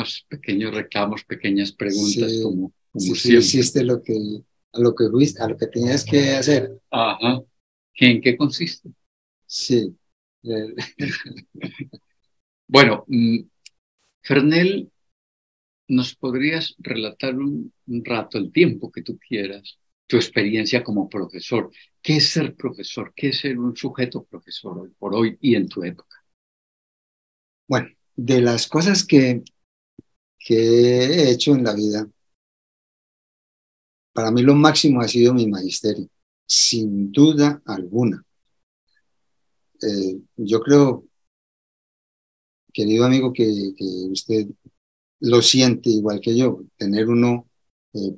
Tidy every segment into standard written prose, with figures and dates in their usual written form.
unos pequeños reclamos, pequeñas preguntas, Sí, como sí siempre. hiciste a lo que fuiste, a lo que tenías que hacer. Ajá. ¿En qué consiste? Sí. Eh, Bueno, Fernel, ¿nos podrías relatar un rato, el tiempo que tú quieras, tu experiencia como profesor? ¿Qué es ser profesor? ¿Qué es ser un sujeto profesor hoy por hoy y en tu época? Bueno, de las cosas que he hecho en la vida, para mí lo máximo ha sido mi magisterio, sin duda alguna. Yo creo, querido amigo, que usted lo siente igual que yo, tener uno, eh,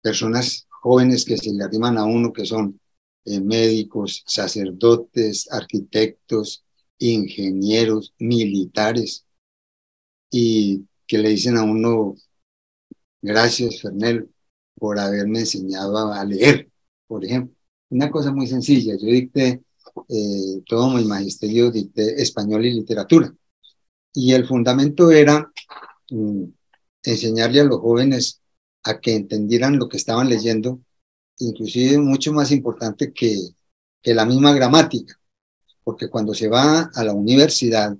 personas jóvenes que se le arriman a uno, que son médicos, sacerdotes, arquitectos, ingenieros, militares, y que le dicen a uno, gracias, Fernel, por haberme enseñado a leer, por ejemplo. Una cosa muy sencilla, yo dicté todo mi magisterio, dicté español y literatura, y el fundamento era mm, enseñarle a los jóvenes a que entendieran lo que estaban leyendo, inclusive mucho más importante que la misma gramática, porque cuando se va a la universidad,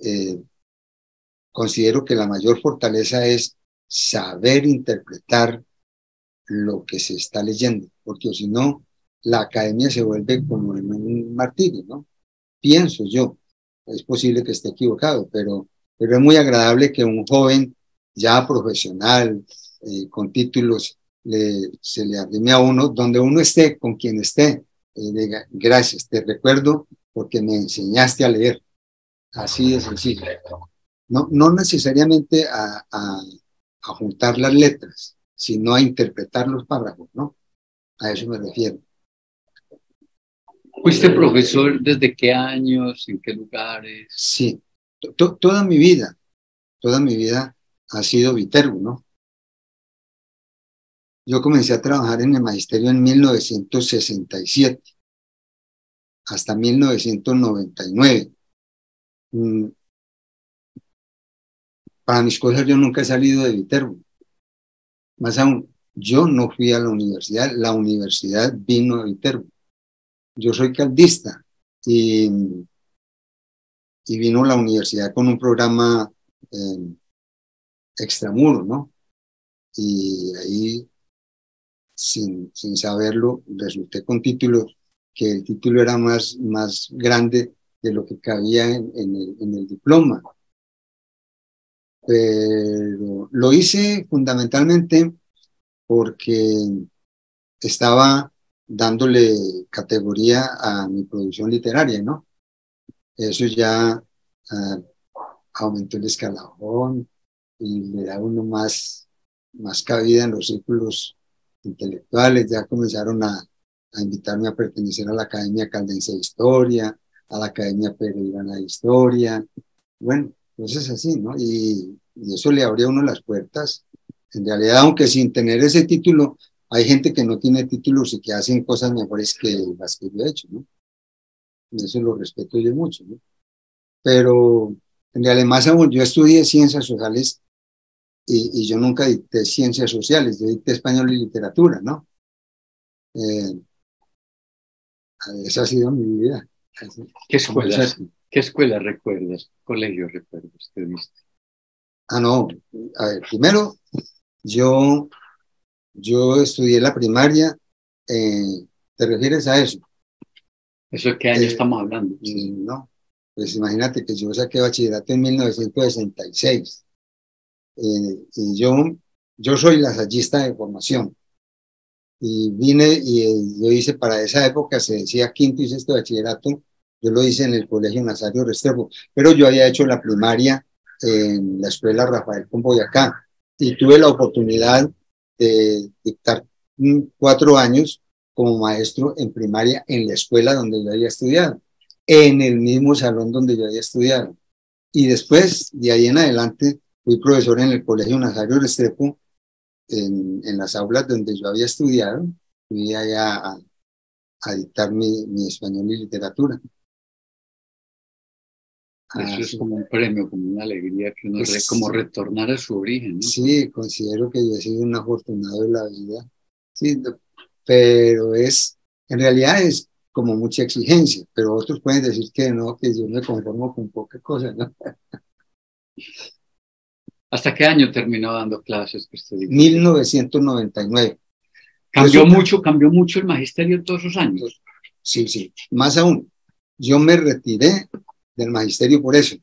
eh, considero que la mayor fortaleza es saber interpretar lo que se está leyendo, porque si no, la academia se vuelve como en un martirio, ¿no? Pienso yo, es posible que esté equivocado, pero es muy agradable que un joven ya profesional, con títulos, se le arrime a uno, donde uno esté, con quien esté, diga, gracias, te recuerdo porque me enseñaste a leer, así de sencillo. No, no necesariamente a juntar las letras, sino a interpretar los párrafos, ¿no? A eso me refiero. ¿Fuiste profesor desde qué años, en qué lugares? Sí, toda mi vida ha sido Viterbo, ¿no? Yo comencé a trabajar en el magisterio en 1967 hasta 1999. Mm, Para mis cosas yo nunca he salido de Viterbo. Más aún, yo no fui a la universidad vino a Viterbo. Yo soy caldista y, y vino la universidad con un programa eh, extramuro, ¿no? Y ahí, sin saberlo, resulté con títulos, que el título era más grande de lo que cabía en el diploma. Pero lo hice fundamentalmente porque estaba dándole categoría a mi producción literaria, ¿no? Eso ya uh, aumentó el escalafón y le da uno más cabida en los círculos intelectuales, ya comenzaron a invitarme a pertenecer a la Academia Caldense de Historia, a la Academia Pereirana de Historia, bueno, cosas así, ¿no? Y eso le abrió a uno las puertas. En realidad, aunque sin tener ese título, hay gente que no tiene títulos y que hacen cosas mejores que las que yo he hecho, ¿no? Eso lo respeto yo mucho, ¿no? Pero en realidad, más aún, yo estudié ciencias sociales y yo nunca dicté ciencias sociales, yo dicté español y literatura, ¿no? Eh, Esa ha sido mi vida. ¿Qué Como eso. escuelas? ¿Qué escuelas recuerdas? ¿Qué colegios recuerdas que viste? Ah, no. A ver, primero, yo, yo estudié la primaria. eh, ¿Te refieres a eso? ¿Eso de qué año Eh, estamos hablando? Sí. no. Pues imagínate que yo saqué bachillerato en 1966. Y yo soy lasallista de formación. Y vine y yo hice para esa época, se decía quinto y sexto de bachillerato, yo lo hice en el Colegio Nazario Restrepo, pero yo había hecho la primaria en la escuela Rafael con Boyacá y tuve la oportunidad de dictar 4 años como maestro en primaria en la escuela donde yo había estudiado, en el mismo salón donde yo había estudiado. Y después, de ahí en adelante, fui profesor en el Colegio Nazario Restrepo en las aulas donde yo había estudiado, fui allá a dictar mi español y literatura. Eso es sí. como un premio, como una alegría que uno como retornar a su origen, ¿no? Sí, considero que yo he sido un afortunado de la vida. Sí, pero en realidad es como mucha exigencia, pero otros pueden decir que no, que yo me conformo con poca cosa, ¿no? ¿Hasta qué año terminó dando clases que usted dijo? 1999. Cambió mucho el magisterio todos esos años. Sí, sí, más aún. Yo me retiré del magisterio por eso,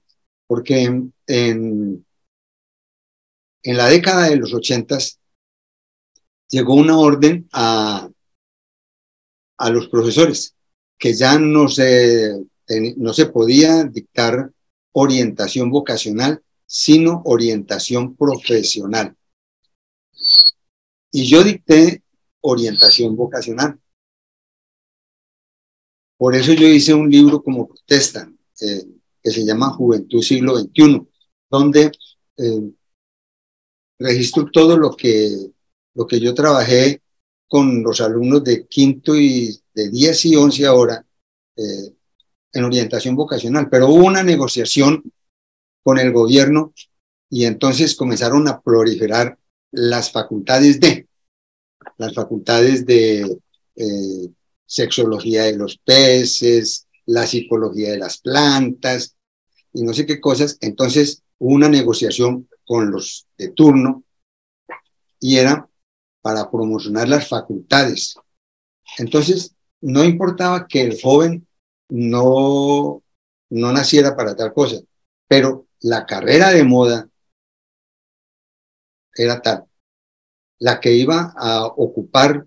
porque en la década de los 80 llegó una orden a los profesores que ya no se podía dictar orientación vocacional, sino orientación profesional. Y yo dicté orientación vocacional. Por eso yo hice un libro como protesta, que se llama Juventud Siglo XXI, donde registro todo lo que yo trabajé con los alumnos de quinto y de 10 y 11 ahora, en orientación vocacional, pero hubo una negociación con el gobierno y entonces comenzaron a proliferar las facultades de sexología de los peces, la psicología de las plantas y no sé qué cosas. Entonces hubo una negociación con los de turno y era para promocionar las facultades. Entonces no importaba que el joven no naciera para tal cosa, pero la carrera de moda era tal, la que iba a ocupar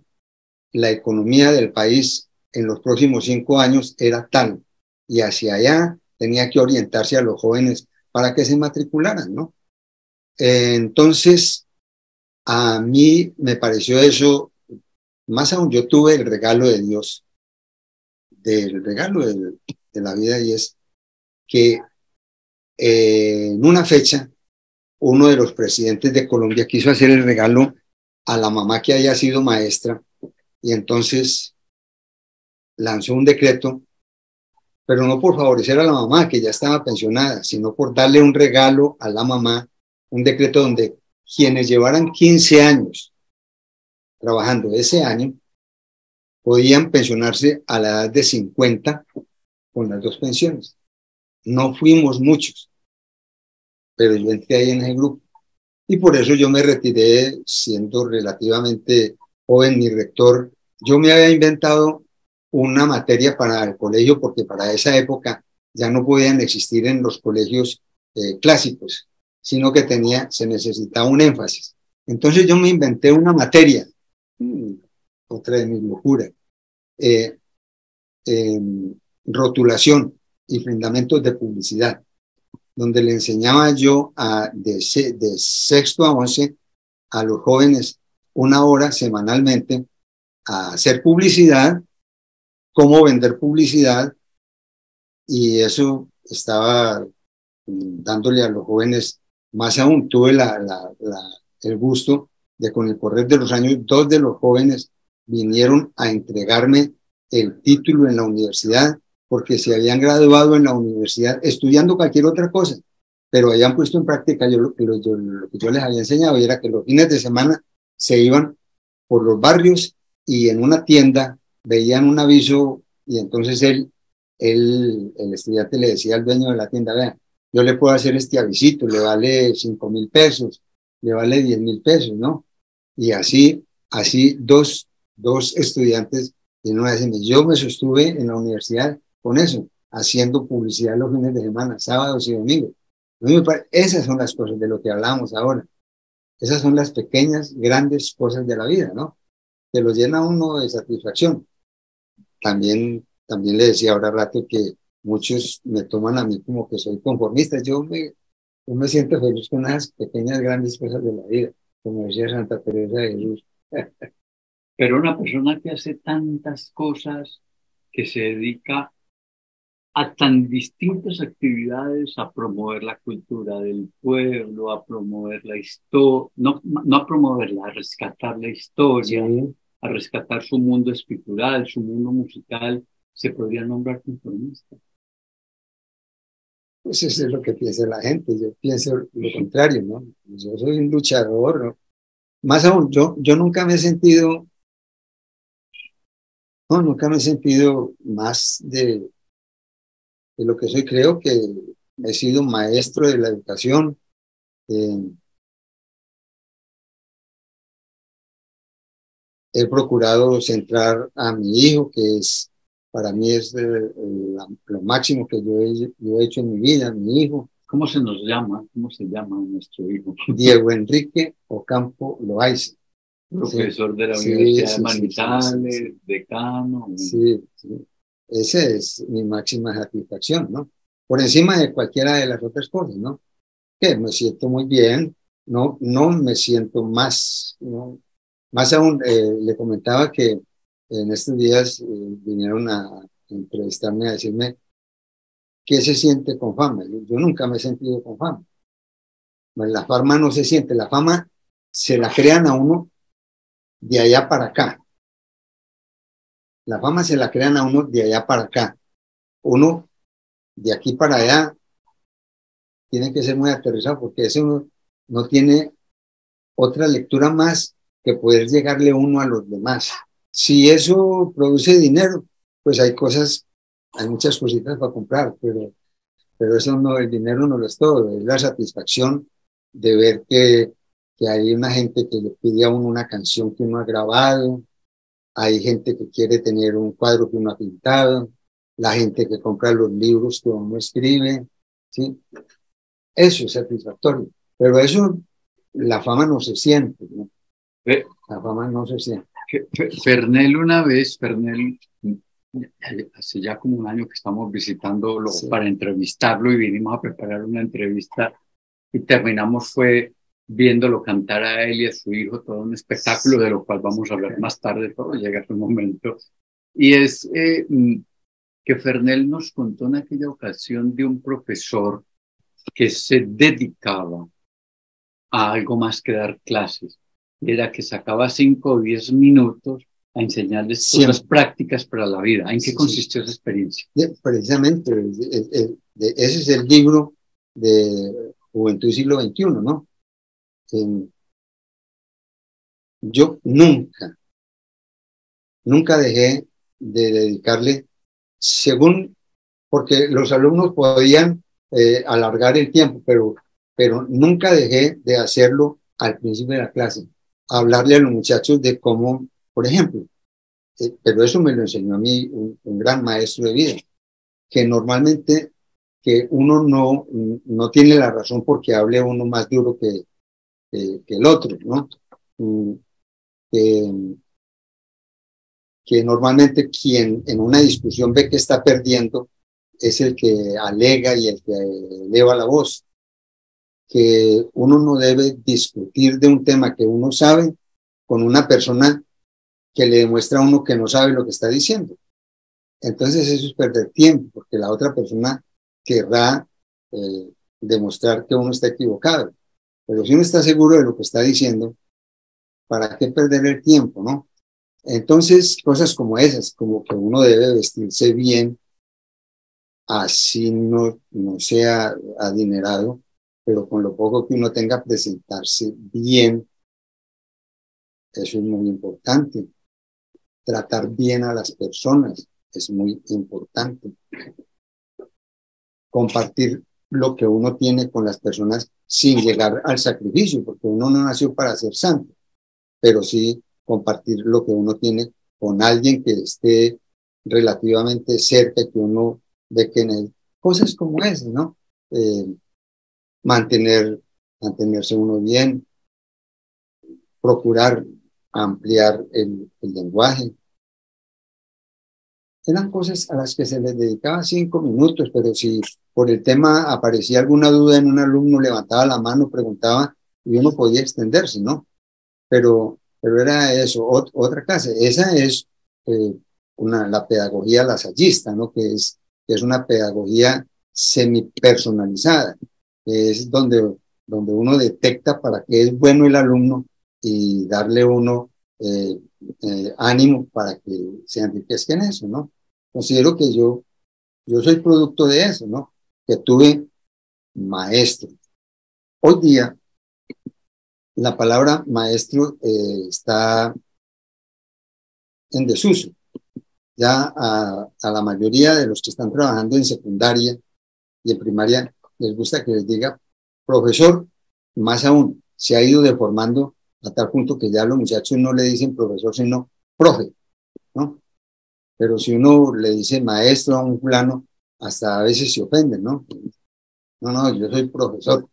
la economía del país en los próximos 5 años era tal, y hacia allá tenía que orientarse a los jóvenes para que se matricularan, ¿no? Entonces, a mí me pareció eso, más aún yo tuve el regalo de Dios, del regalo de la vida, y es que en una fecha, uno de los presidentes de Colombia quiso hacer el regalo a la mamá que haya sido maestra, y entonces lanzó un decreto, pero no por favorecer a la mamá, que ya estaba pensionada, sino por darle un regalo a la mamá, un decreto donde quienes llevaran 15 años trabajando ese año podían pensionarse a la edad de 50 con las dos pensiones. No fuimos muchos, pero yo entré ahí en ese grupo. Y por eso yo me retiré siendo relativamente joven. Mi rector, yo me había inventado una materia para el colegio porque para esa época ya no podían existir en los colegios clásicos, sino que se necesitaba un énfasis. Entonces yo me inventé una materia, otra de mis locuras, eh, eh, rotulación y fundamentos de publicidad, donde le enseñaba yo de sexto a 11 a los jóvenes 1 hora semanalmente a hacer publicidad, cómo vender publicidad, y eso estaba dándole a los jóvenes más aún. Tuve el gusto de, con el correr de los años, 2 de los jóvenes vinieron a entregarme el título en la universidad porque se habían graduado en la universidad estudiando cualquier otra cosa, pero habían puesto en práctica lo que yo les había enseñado, y era que los fines de semana se iban por los barrios y en una tienda veían un aviso, y entonces el estudiante le decía al dueño de la tienda: vean, yo le puedo hacer este avisito, le vale 5.000 pesos, le vale 10.000 pesos, ¿no? Y así dos estudiantes, y no decirme, yo me sostuve en la universidad con eso, haciendo publicidad los fines de semana, sábados y domingos. Esas son las cosas de lo que hablamos ahora. Esas son las pequeñas, grandes cosas de la vida, ¿no? Que lo llena uno de satisfacción. También le decía ahora rato que muchos me toman a mí como que soy conformista. Yo me siento feliz con las pequeñas, grandes cosas de la vida, como decía Santa Teresa de Jesús. Pero una persona que hace tantas cosas, que se dedica a tan distintas actividades, a promover la cultura del pueblo, a promover la historia, no a promoverla, a rescatar la historia, Sí, a rescatar su mundo escritural, su mundo musical, se podría nombrar conformista. Pues eso es lo que piensa la gente, yo pienso lo contrario, ¿no? Yo soy un luchador, ¿no? Más aún, yo nunca me he sentido, no, nunca me he sentido más de lo que soy. Creo que he sido maestro de la educación. eh, He procurado centrar a mi hijo, que es, para mí es lo máximo que yo he hecho en mi vida, mi hijo, ¿Cómo se nos llama? ¿Cómo se llama nuestro hijo? Diego Enrique Ocampo Loaiza. Sí, Profesor de la sí, Universidad de sí, sí, sí, sí, Manizales, sí, decano. sí, sí. Esa es mi máxima satisfacción, ¿no? Por encima de cualquiera de las otras cosas, ¿no? Que me siento muy bien, no me siento más, ¿no? Más aún, le comentaba que en estos días vinieron a entrevistarme, a decirme qué se siente con fama. Yo nunca me he sentido con fama. Bueno, la fama no se siente, la fama se la crean a uno de allá para acá. La fama se la crean a uno de allá para acá. Uno de aquí para allá tiene que ser muy aterrizado porque ese uno no tiene otra lectura más que poder llegarle uno a los demás. Si eso produce dinero, pues hay cosas, hay muchas cositas para comprar, pero eso no, el dinero no lo es todo, es la satisfacción de ver que hay una gente que le pide a uno una canción que uno ha grabado, hay gente que quiere tener un cuadro que uno ha pintado, la gente que compra los libros que uno escribe, ¿sí? Eso es satisfactorio, pero eso, la fama no se siente, ¿no? Fe- La fama no se siente. Fernel una vez, Fernel, hace ya como un año que estamos visitándolo Sí, para entrevistarlo y vinimos a preparar una entrevista y terminamos fue viéndolo cantar a él y a su hijo, todo un espectáculo de lo cual vamos a hablar más tarde, todo llega a su momento. Y es que Fernel nos contó en aquella ocasión de un profesor que se dedicaba a algo más que dar clases. Era que sacaba 5 o 10 minutos a enseñarles cosas siempre. prácticas para la vida. ¿En qué Sí, sí. consistió esa experiencia? Precisamente, ese es el libro de Juventud Siglo XXI, ¿no? Que yo nunca dejé de dedicarle, según, porque los alumnos podían alargar el tiempo, pero nunca dejé de hacerlo al principio de la clase, hablarle a los muchachos de cómo, por ejemplo, pero eso me lo enseñó a mí un gran maestro de vida, que normalmente que uno no tiene la razón porque hable uno más duro que el otro, ¿no? Mm, Que, que normalmente quien en una discusión ve que está perdiendo es el que alega y el que eleva la voz, que uno no debe discutir de un tema que uno sabe con una persona que le demuestra a uno que no sabe lo que está diciendo. Entonces eso es perder tiempo, porque la otra persona querrá demostrar que uno está equivocado. Pero si uno está seguro de lo que está diciendo, ¿para qué perder el tiempo, no? Entonces, cosas como esas, como que uno debe vestirse bien, así no sea adinerado, pero con lo poco que uno tenga, presentarse bien, eso es muy importante. Tratar bien a las personas es muy importante. Compartir lo que uno tiene con las personas sin llegar al sacrificio, porque uno no nació para ser santo, pero sí compartir lo que uno tiene con alguien que esté relativamente cerca, que uno ve que en él, cosas como esas, ¿no? Eh, mantener, mantenerse uno bien, procurar ampliar el lenguaje. Eran cosas a las que se les dedicaba 5 minutos, pero si por el tema aparecía alguna duda en un alumno, levantaba la mano, preguntaba y uno podía extenderse, ¿no? Pero era eso, otra clase. Esa es la pedagogía lasallista, ¿no? Que es una pedagogía semipersonalizada, que es donde uno detecta para qué es bueno el alumno y darle uno ánimo para que se enriquezca en eso, ¿no? Considero que yo soy producto de eso, ¿no? Que tuve maestro. Hoy día, la palabra maestro está en desuso. Ya a la mayoría de los que están trabajando en secundaria y en primaria les gusta que les diga profesor, más aún, se ha ido deformando a tal punto que ya los muchachos no le dicen profesor, sino profe, ¿no? Pero si uno le dice maestro a un fulano, hasta a veces se ofenden, ¿no? No, no, yo soy profesor,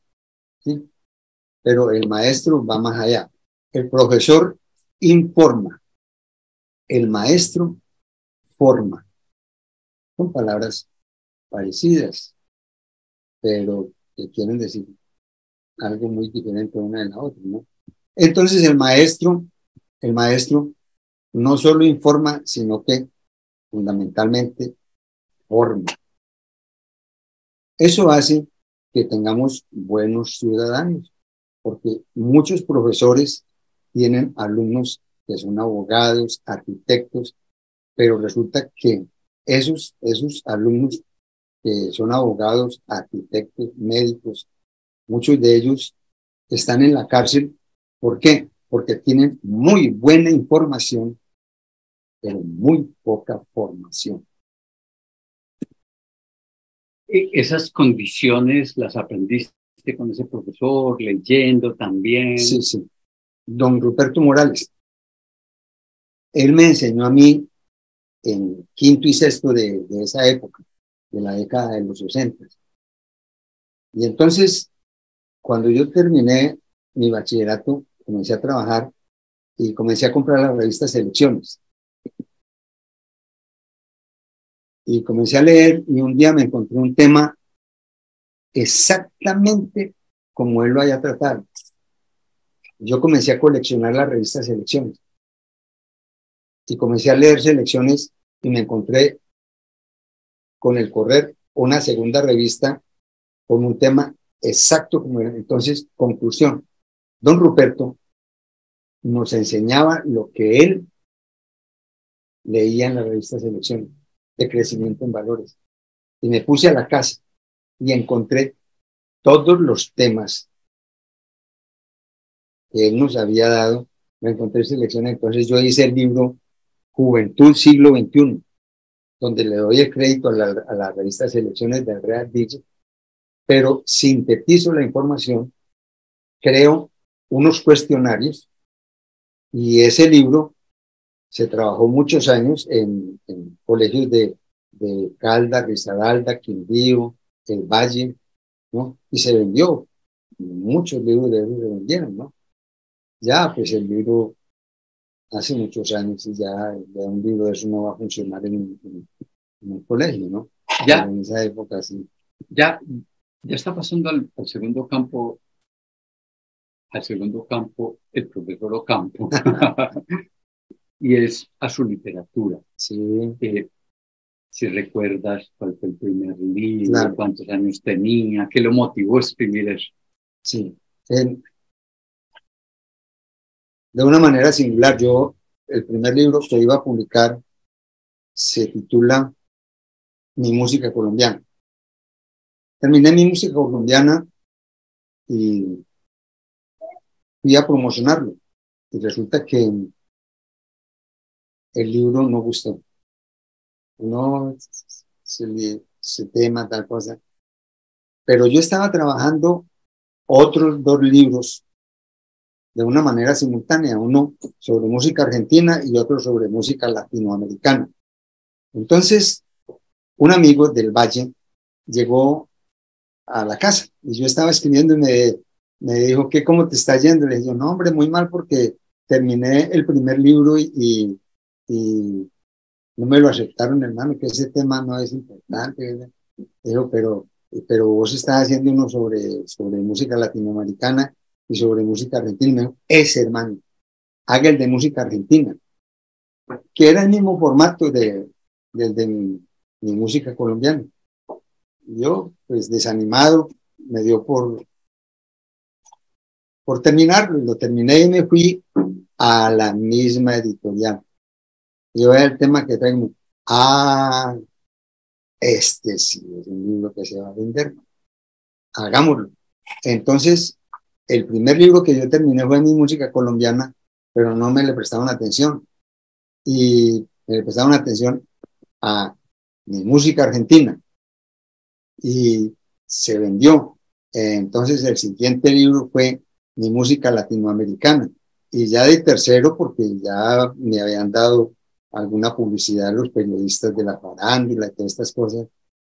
¿sí? Pero el maestro va más allá. El profesor informa, el maestro forma. Son palabras parecidas, pero que quieren decir algo muy diferente una de la otra, ¿no? Entonces el maestro no solo informa, sino que fundamentalmente forma. Eso hace que tengamos buenos ciudadanos, porque muchos profesores tienen alumnos que son abogados, arquitectos, pero resulta que esos alumnos que son abogados, arquitectos, médicos, muchos de ellos están en la cárcel. ¿Por qué? Porque tienen muy buena información, pero muy poca formación. Esas condiciones las aprendiste con ese profesor, leyendo también. Sí, sí. Don Ruperto Morales, él me enseñó a mí en quinto y sexto de esa época, de la década de los 60. Y entonces, cuando yo terminé mi bachillerato, comencé a trabajar y comencé a comprar las revistas Selecciones. Y comencé a leer y un día me encontré un tema exactamente como él lo haya tratado. Yo comencé a coleccionar las revistas Selecciones y comencé a leer Selecciones y me encontré con el correr una segunda revista con un tema exacto como era. Entonces, conclusión, don Ruperto nos enseñaba lo que él leía en la revista Selecciones de crecimiento en valores. Y me puse a la casa y encontré todos los temas que él nos había dado. Me encontré Selecciones, entonces yo hice el libro Juventud Siglo XXI, donde le doy el crédito a la revista Selecciones de Andrea Díaz, pero sintetizo la información, creo unos cuestionarios y ese libro se trabajó muchos años en colegios de Caldas, Risaralda, Quindío, El Valle, ¿no? Y se vendió, muchos libros de esos se vendieron, ¿no? Ya, pues el libro hace muchos años y ya un libro de eso no va a funcionar en un colegio, ¿no? Ya, pero en esa época sí. ya, ya está pasando al segundo campo, el profesor Ocampo, y es a su literatura. Sí, Si recuerdas cuál fue el primer libro, claro, cuántos años tenía, qué lo motivó a escribir eso. sí. De una manera singular, el primer libro que iba a publicar se titula Mi música colombiana. Terminé mi música colombiana y fui a promocionarlo. Y resulta que el libro no gustó. No, se tema, tal cosa. Pero yo estaba trabajando otros dos libros de una manera simultánea, uno sobre música argentina y otro sobre música latinoamericana. Entonces, un amigo del Valle llegó a la casa y yo estaba escribiendo y me dijo, ¿qué, cómo te está yendo? Le dije, no, hombre, muy mal porque terminé el primer libro y no me lo aceptaron, hermano, que ese tema no es importante. Dijo, pero vos estás haciendo uno sobre música latinoamericana y sobre música argentina. Me dijo, ese hermano, haga el de música argentina, que era el mismo formato del de mi música colombiana. Yo, pues desanimado, me dio por terminarlo y lo terminé y me fui a la misma editorial. Yo era el tema que traigo. Ah, este sí es un libro que se va a vender. hagámoslo. Entonces, el primer libro que yo terminé fue Mi música colombiana, pero no me le prestaban atención. Y me le prestaban atención a Mi música argentina. Y se vendió. Entonces, el siguiente libro fue Mi música latinoamericana. Y ya de tercero, porque ya me habían dado alguna publicidad los periodistas de la farándula y todas estas cosas,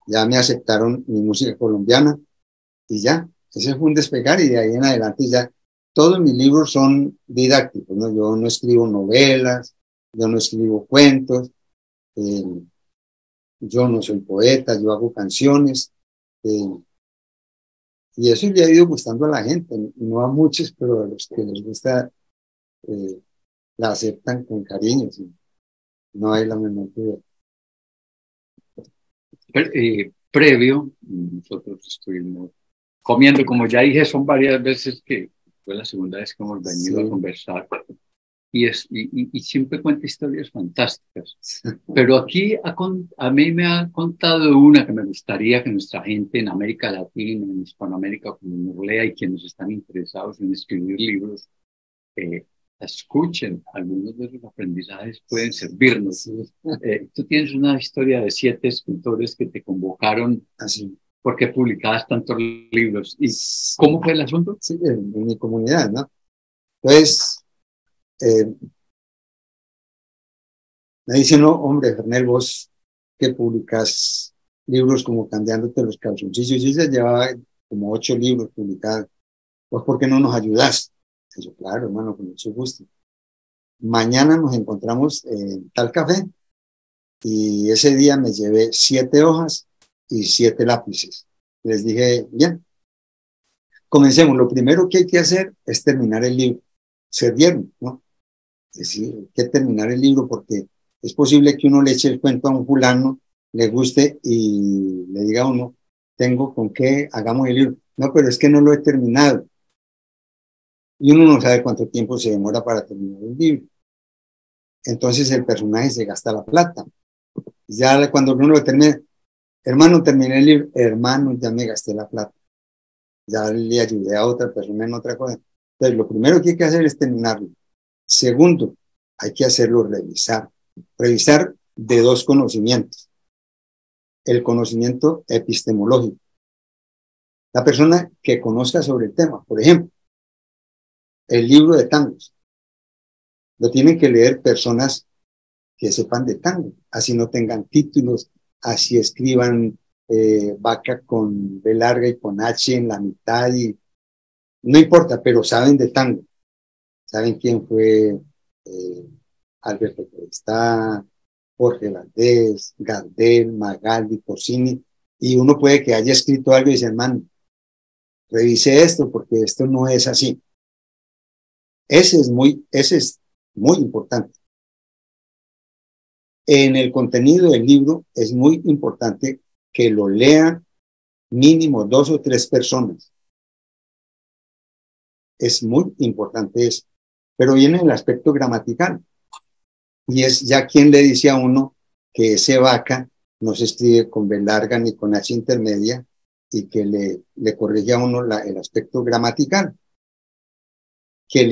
ya me aceptaron Mi música colombiana y ya, ese fue un despegar y de ahí en adelante ya todos mis libros son didácticos, ¿no? Yo no escribo novelas, yo no escribo cuentos, eh, yo no soy poeta, yo hago canciones, eh, y eso le ha ido gustando a la gente, no a muchos, pero a los que les gusta, eh, la aceptan con cariño, ¿sí? No hay la menor duda. Previo, nosotros estuvimos comiendo, como ya dije, son varias veces que fue la segunda vez que hemos venido a Sí. conversar y siempre cuenta historias fantásticas. Pero aquí a mí me ha contado una que me gustaría que nuestra gente en América Latina, en Hispanoamérica, como nos lea y quienes están interesados en escribir libros, escuchen. Algunos de esos aprendizajes pueden servirnos. Sí. Tú tienes una historia de 7 escritores que te convocaron Así. porque publicabas tantos libros. ¿Y cómo fue el asunto? Sí, en mi comunidad, ¿no? Entonces, me dicen, no, hombre, Fernel, vos que publicas libros como Cambiándote los calzoncillos, y ya llevaba como 8 libros publicados, pues ¿por qué no nos ayudas? Y yo, claro, hermano, con mucho gusto. Mañana nos encontramos en tal café y ese día me llevé 7 hojas y 7 lápices. Les dije, bien, comencemos. Lo primero que hay que hacer es terminar el libro. Se dieron, ¿no? Es decir, hay que terminar el libro porque es posible que uno le eche el cuento a un fulano, le guste y le diga a uno, tengo con qué, hagamos el libro. No, pero es que no lo he terminado. Y uno no sabe cuánto tiempo se demora para terminar el libro. Entonces el personaje se gasta la plata. Ya cuando uno lo termina, hermano, terminé el libro, hermano, ya me gasté la plata. Ya le ayudé a otra persona en otra cosa. Entonces, lo primero que hay que hacer es terminarlo. Segundo, hay que hacerlo revisar. Revisar de 2 conocimientos. El conocimiento epistemológico. La persona que conozca sobre el tema. Por ejemplo, el libro de tangos. Lo tienen que leer personas que sepan de tango. Así no tengan títulos, así escriban vaca con B larga y con H en la mitad. Y no importa, pero saben de tango. Saben quién fue Alberto Podestá, Jorge Valdés, Gardel, Magaldi, Corsini, y uno puede que haya escrito algo y dice, hermano, revise esto porque esto no es así. Ese es muy importante. En el contenido del libro es muy importante que lo lean mínimo 2 o 3 personas. Es muy importante eso. Pero viene el aspecto gramatical. Y es ya quien le dice a uno que ese vaca no se escribe con B larga ni con H intermedia y que le corrige a uno el aspecto gramatical. Que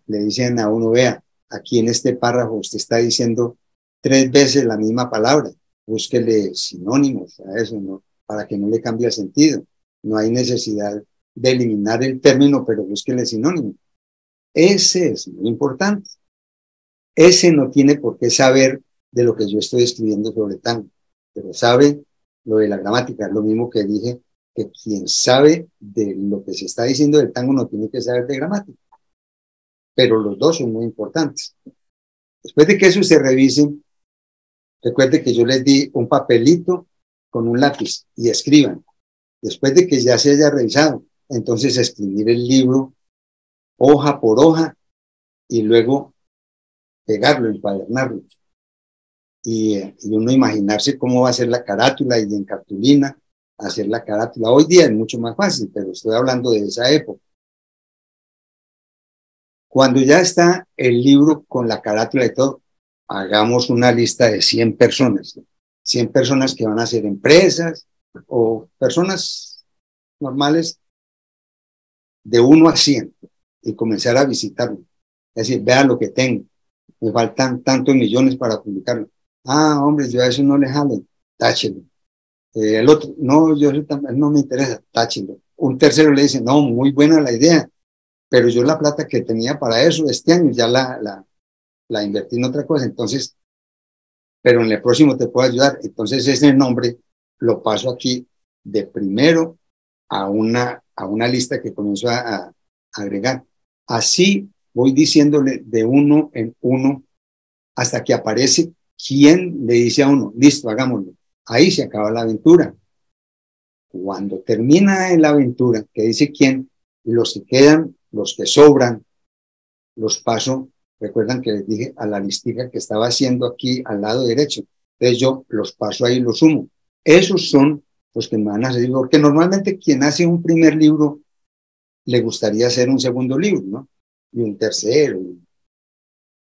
le dicen a uno, vea, aquí en este párrafo usted está diciendo 3 veces la misma palabra, búsquele sinónimos a eso, ¿no? Para que no le cambie el sentido. No hay necesidad de eliminar el término, pero búsquele sinónimo. Ese es muy importante. Ese no tiene por qué saber de lo que yo estoy escribiendo sobre tango, pero sabe lo de la gramática, lo mismo que dije, que quien sabe de lo que se está diciendo del tango no tiene que saber de gramática, pero los dos son muy importantes. Después de que eso se revise, recuerde que yo les di un papelito con un lápiz y escriban. Después de que ya se haya revisado, entonces escribir el libro hoja por hoja y luego pegarlo, encuadernarlo. Y uno imaginarse cómo va a ser la carátula y en cartulina hacer la carátula. Hoy día es mucho más fácil, pero estoy hablando de esa época. Cuando ya está el libro con la carátula y todo, hagamos una lista de 100 personas. 100 personas que van a ser empresas o personas normales de 1 a 100 y comenzar a visitarlo. Es decir, vea lo que tengo, me faltan tantos millones para publicarlo. Ah, hombre, yo a eso no le jalo, táchelo. El otro, no, yo eso también no me interesa, táchelo. Un tercero le dice, no, muy buena la idea, pero yo la plata que tenía para eso este año ya la invertí en otra cosa, entonces, pero en el próximo te puedo ayudar. Entonces ese nombre lo paso aquí de primero a una lista que comienzo a agregar. Así voy diciéndole de uno en uno hasta que aparece quien le dice a uno, listo, hagámoslo. Ahí se acaba la aventura. Cuando termina la aventura, que dice quién, los que quedan, los que sobran, los paso, recuerdan que les dije a la listica que estaba haciendo aquí al lado derecho. Entonces yo los paso ahí y los sumo. Esos son los que me van a seguir, porque normalmente quien hace un primer libro le gustaría hacer un segundo libro, ¿no? Y un tercero.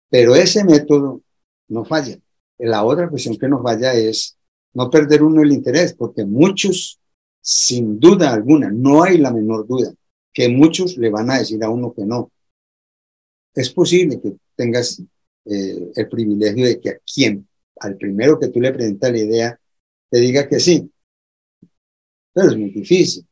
Pero ese método no falla. La otra cuestión que no falla es no perder uno el interés, porque muchos, sin duda alguna, no hay la menor duda, que muchos le van a decir a uno que no. Es posible que tengas el privilegio de que a quien, al primero que tú le presentas la idea, te diga que sí, pero es muy difícil.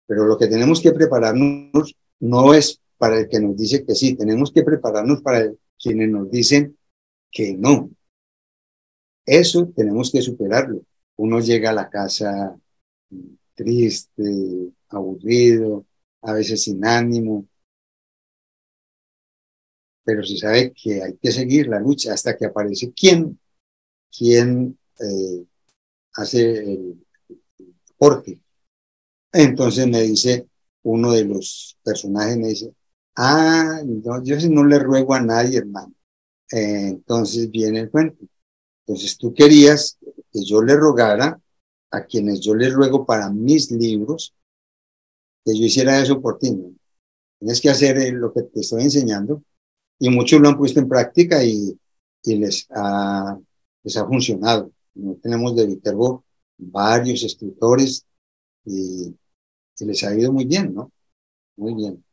Pero lo que tenemos que prepararnos no es para el que nos dice que sí, tenemos que prepararnos para quienes nos dicen que no. Eso tenemos que superarlo. Uno llega a la casa triste, aburrido, a veces sin ánimo, pero se sabe que hay que seguir la lucha hasta que aparece quien hace el porte. Entonces me dice uno de los personajes, me dice, ah, no, yo no le ruego a nadie, hermano. Entonces viene el cuento. Entonces tú querías que yo le rogara a quienes yo les ruego para mis libros, que yo hiciera eso por ti, ¿no? Tienes que hacer lo que te estoy enseñando, y muchos lo han puesto en práctica y les ha funcionado. ¿No? Tenemos de Viterbo varios escritores y les ha ido muy bien, ¿no? Muy bien.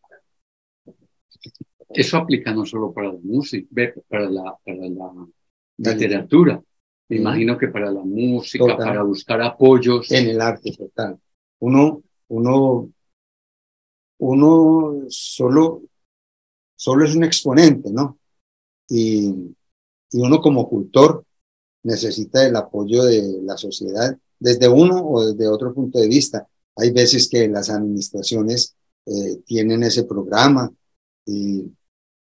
Eso aplica no solo para la música, para la literatura. Me imagino que para la música, total, para buscar apoyos. En el arte, total. Uno solo es un exponente, ¿no? Y uno como cultor necesita el apoyo de la sociedad desde uno o desde otro punto de vista. Hay veces que las administraciones tienen ese programa,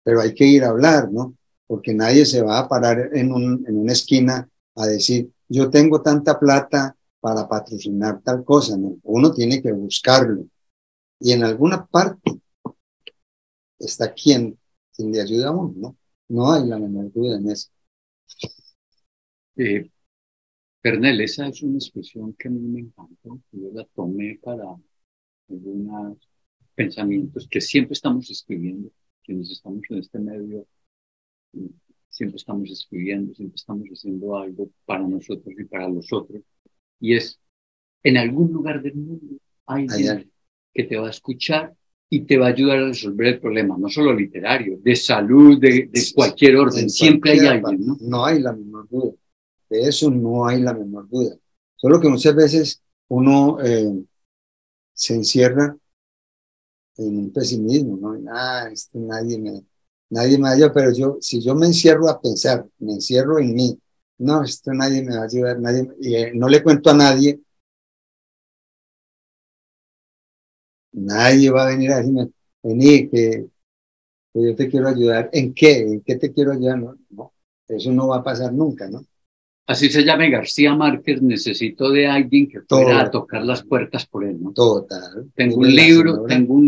pero hay que ir a hablar, ¿no? Porque nadie se va a parar en una esquina a decir, yo tengo tanta plata para patrocinar tal cosa, ¿no? Uno tiene que buscarlo. Y en alguna parte está quien le ayuda a uno, ¿no? No hay la menor duda en eso. Pernell, esa es una expresión que a mí me encanta. Yo la tomé para algunos pensamientos que siempre estamos escribiendo, quienes estamos en este medio, siempre estamos escribiendo, siempre estamos haciendo algo para nosotros y para los otros. Y es, en algún lugar del mundo, alguien que te va a escuchar y te va a ayudar a resolver el problema, no solo literario, de salud, de cualquier orden. Siempre hay alguien, ¿no? No hay la menor duda. De eso no hay la menor duda. Solo que muchas veces uno se encierra en un pesimismo, ¿no? Nadie me ayuda, pero si yo me encierro a pensar, me encierro en mí, no, esto nadie me va a ayudar, no le cuento a nadie, nadie va a venir a decirme, vení, que yo te quiero ayudar. ¿En qué? ¿En qué te quiero ayudar? No, eso no va a pasar nunca, ¿no? Así se llame García Márquez, necesito de alguien que fuera a tocar las puertas por él, ¿no? Total. Tengo un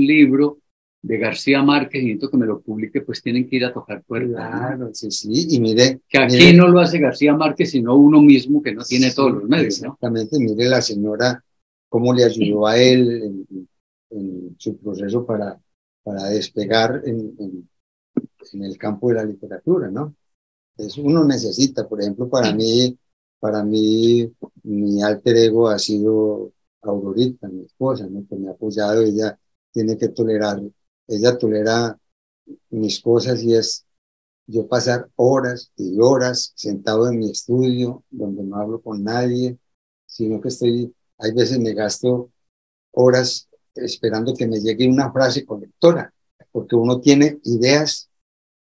libro de García Márquez y necesito que me lo publique, pues tienen que ir a tocar puertas. Claro, ¿no? Sí, y mire. Que aquí no lo hace García Márquez, sino uno mismo que no tiene todos los medios, ¿no? Exactamente, mire la señora cómo le ayudó a él en su proceso para despegar en el campo de la literatura, ¿no? Eso uno necesita, por ejemplo, para mí, mi alter ego ha sido Aurorita, mi esposa, ¿no? Que me ha apoyado, ella tiene que tolerar. Ella tolera mis cosas y es yo pasar horas y horas sentado en mi estudio, donde no hablo con nadie, sino que hay veces me gasto horas esperando que me llegue una frase conectora, porque uno tiene ideas,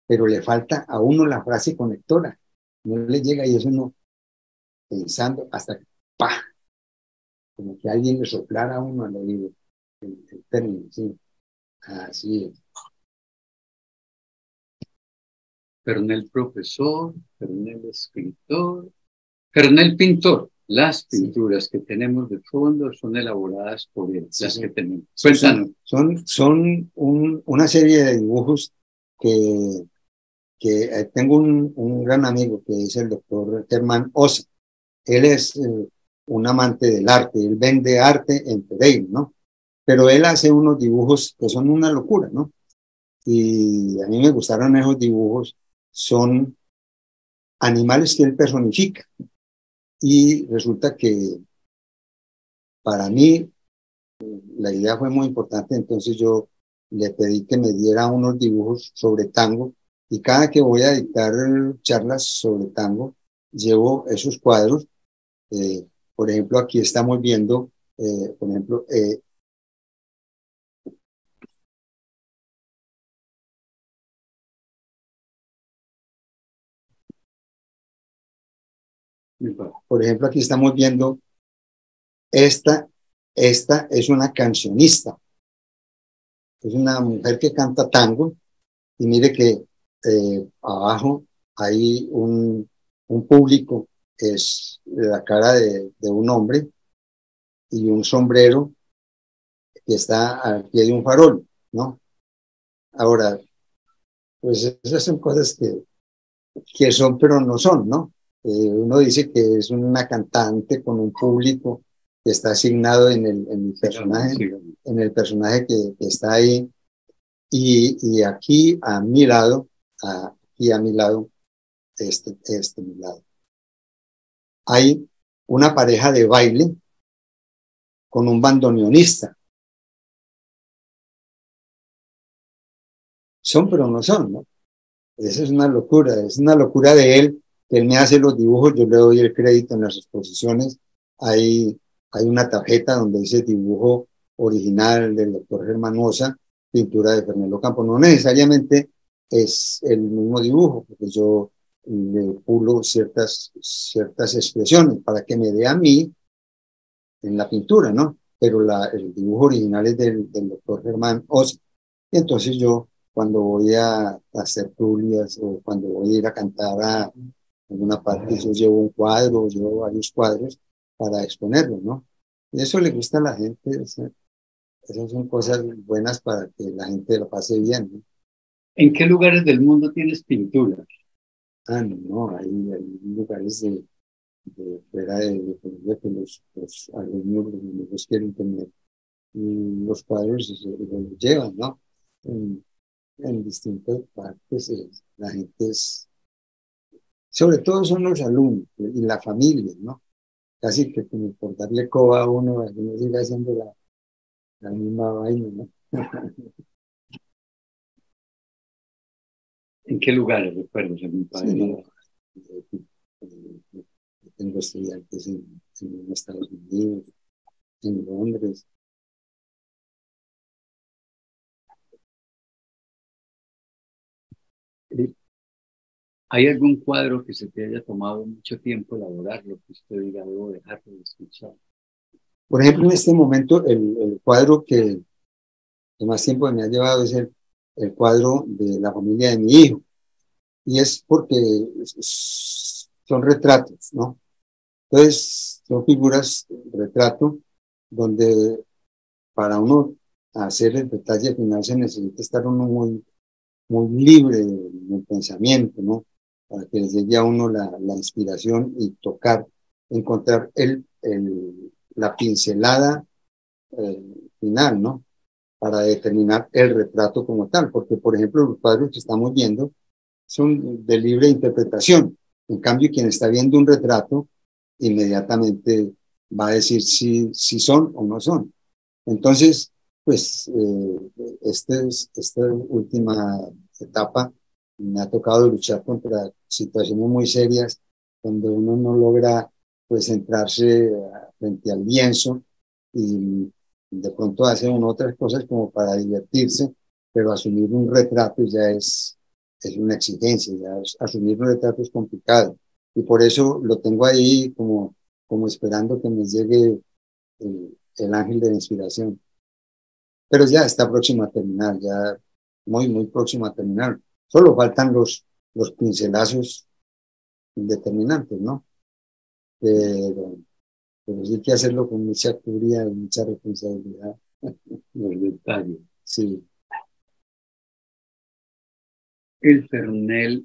pero le falta a uno la frase conectora. No le llega y eso uno pensando hasta que ¡pa! Como que alguien le soplara a uno al oído. El término, sí. Así es. Fernel profesor, Fernel escritor, Fernel pintor. Las pinturas que tenemos de fondo son elaboradas por él, las que tenemos. Cuéntanos. Son una serie de dibujos que tengo un gran amigo que es el doctor Germán Osa. Él es un amante del arte, él vende arte en Pereira, ¿no? Pero él hace unos dibujos que son una locura, ¿no? Y a mí me gustaron esos dibujos, son animales que él personifica. Y resulta que para mí la idea fue muy importante, entonces yo le pedí que me diera unos dibujos sobre tango y cada que voy a dictar charlas sobre tango, llevo esos cuadros. Por ejemplo, aquí estamos viendo, por ejemplo, aquí estamos viendo esta es una cancionista, es una mujer que canta tango y mire que abajo hay un público que es la cara de un hombre y un sombrero que está al pie de un farol, ¿no? Ahora, pues esas son cosas que son pero no son, ¿no? Uno dice que es una cantante con un público que está asignado en el personaje, en el personaje que está ahí. Y aquí a mi lado, mi lado, hay una pareja de baile con un bandoneonista. Son, pero no son, ¿no? Esa es una locura de él, que él me hace los dibujos, yo le doy el crédito en las exposiciones. Hay una tarjeta donde dice dibujo original del doctor Germán Osa, pintura de Fernando Campos. No necesariamente es el mismo dibujo, porque yo le pulo ciertas expresiones para que me dé a mí en la pintura, ¿no? Pero el dibujo original es del doctor Germán Osa. Y entonces yo, cuando voy a hacer publias o cuando voy a ir a cantar a alguna parte, yo llevo un cuadro, llevo varios cuadros para exponerlos, ¿no? Y eso le gusta a la gente, esas son cosas buenas para que la gente lo pase bien, ¿no? ¿En qué lugares del mundo tienes pinturas? No, hay lugares fuera de Colombia que los alumnos, los amigos quieren tener los cuadros y los llevan, ¿no? En distintas partes, la gente sobre todo son los alumnos y la familia, ¿no? Casi que como por darle coba a uno sigue haciendo la misma vaina, ¿no? ¿En qué lugares recuerdas en mi país? Sí, no, tengo estudiantes en Estados Unidos, en Londres. ¿Hay algún cuadro que se te haya tomado mucho tiempo elaborarlo, que usted diga, debo dejarlo de escuchar? Por ejemplo, en este momento, el cuadro que más tiempo me ha llevado es el cuadro de la familia de mi hijo. Y es porque son retratos, ¿no? Entonces, son figuras de retrato donde para uno hacer el detalle final se necesita estar uno muy libre del pensamiento, ¿no? Para que les llegue a uno la inspiración y tocar, encontrar la pincelada final, ¿no? Para determinar el retrato como tal, porque por ejemplo los cuadros que estamos viendo son de libre interpretación. En cambio, quien está viendo un retrato, inmediatamente va a decir si son o no son. Entonces, Pues esta última etapa me ha tocado luchar contra situaciones muy serias donde uno no logra pues centrarse frente al lienzo y de pronto hace uno otras cosas como para divertirse, pero asumir un retrato ya es una exigencia, asumir un retrato es complicado y por eso lo tengo ahí como esperando que me llegue el ángel de la inspiración. Pero ya está próximo a terminar, ya muy próximo a terminar. Solo faltan los pincelazos determinantes, ¿no? Pero, pero sí hay que hacerlo con mucha curia y mucha responsabilidad. Los detalles. Sí, El Fernel,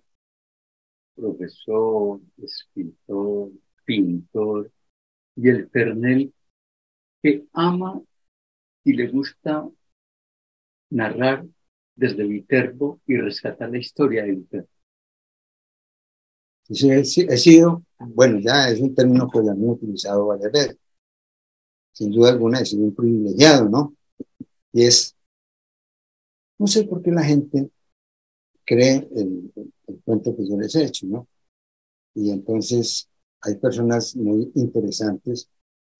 profesor, escritor, pintor, y el Fernel que ama y le gusta narrar desde Viterbo y rescatar la historia de Viterbo. sí, he sido, bueno, ya es un término que ya hemos utilizado varias veces. Sin duda alguna he sido un privilegiado, ¿no? Y no sé por qué la gente cree el cuento que yo les he hecho, ¿no? Y entonces hay personas muy interesantes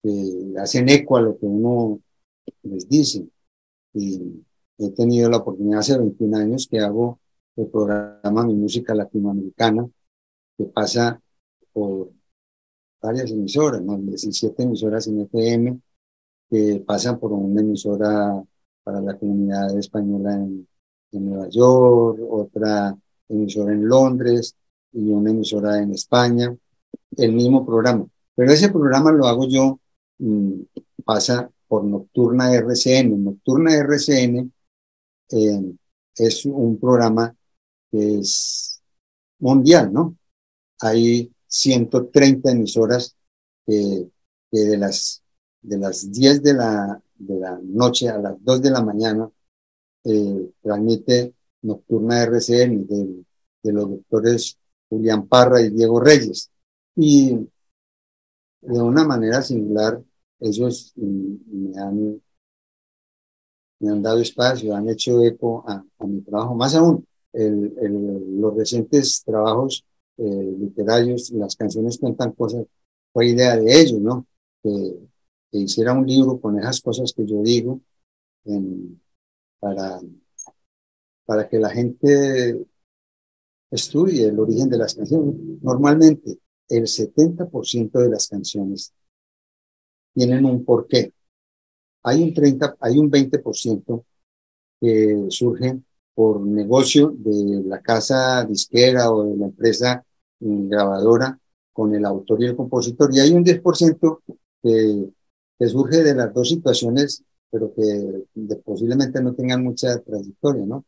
que hacen eco a lo que uno les dice. Y he tenido la oportunidad hace 21 años que hago el programa Mi Música Latinoamericana, que pasa por varias emisoras, ¿no? 17 emisoras en FM, que pasan por una emisora para la comunidad española en Nueva York, otra emisora en Londres y una emisora en España, el mismo programa. Pero ese programa lo hago yo, mmm, pasa por Nocturna RCN. Nocturna RCN eh, es un programa que es mundial, ¿no? Hay 130 emisoras que de las 10 de la noche a las 2 de la mañana transmite Nocturna RCN de los doctores Julián Parra y Diego Reyes. Y de una manera singular, ellos me han dado espacio, han hecho eco a mi trabajo. Más aún, los recientes trabajos literarios, las canciones cuentan cosas, fue idea de ellos, ¿no? Que hiciera un libro con esas cosas que yo digo en- para, para que la gente estudie el origen de las canciones. Normalmente, el 70% de las canciones tienen un porqué. Hay un 20% que surgen por negocio de la casa disquera o de la empresa grabadora con el autor y el compositor. Y hay un 10% que surge de las dos situaciones, pero que posiblemente no tengan mucha trayectoria, ¿no?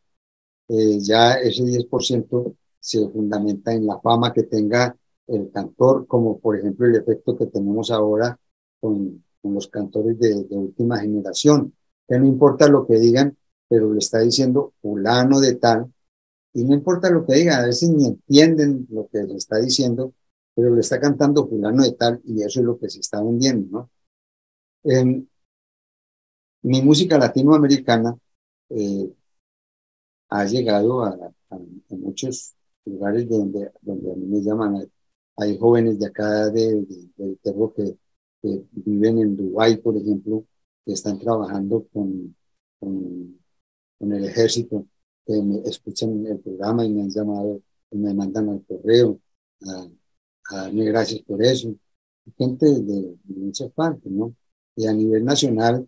Ya ese 10% se fundamenta en la fama que tenga el cantor, como por ejemplo el efecto que tenemos ahora con los cantores de última generación, que no importa lo que digan, pero le está diciendo fulano de tal, y no importa lo que digan, a veces ni entienden lo que le está diciendo, pero le está cantando fulano de tal, y eso es lo que se está vendiendo, ¿no? En mi música latinoamericana eh, ha llegado a muchos lugares donde a mí me llaman. Hay jóvenes de acá de Viterbo que viven en Dubái, por ejemplo, que están trabajando con, con el ejército, que me escuchan el programa y me han llamado, y me mandan al correo a darme gracias por eso. Gente de muchas partes, ¿no? Y a nivel nacional,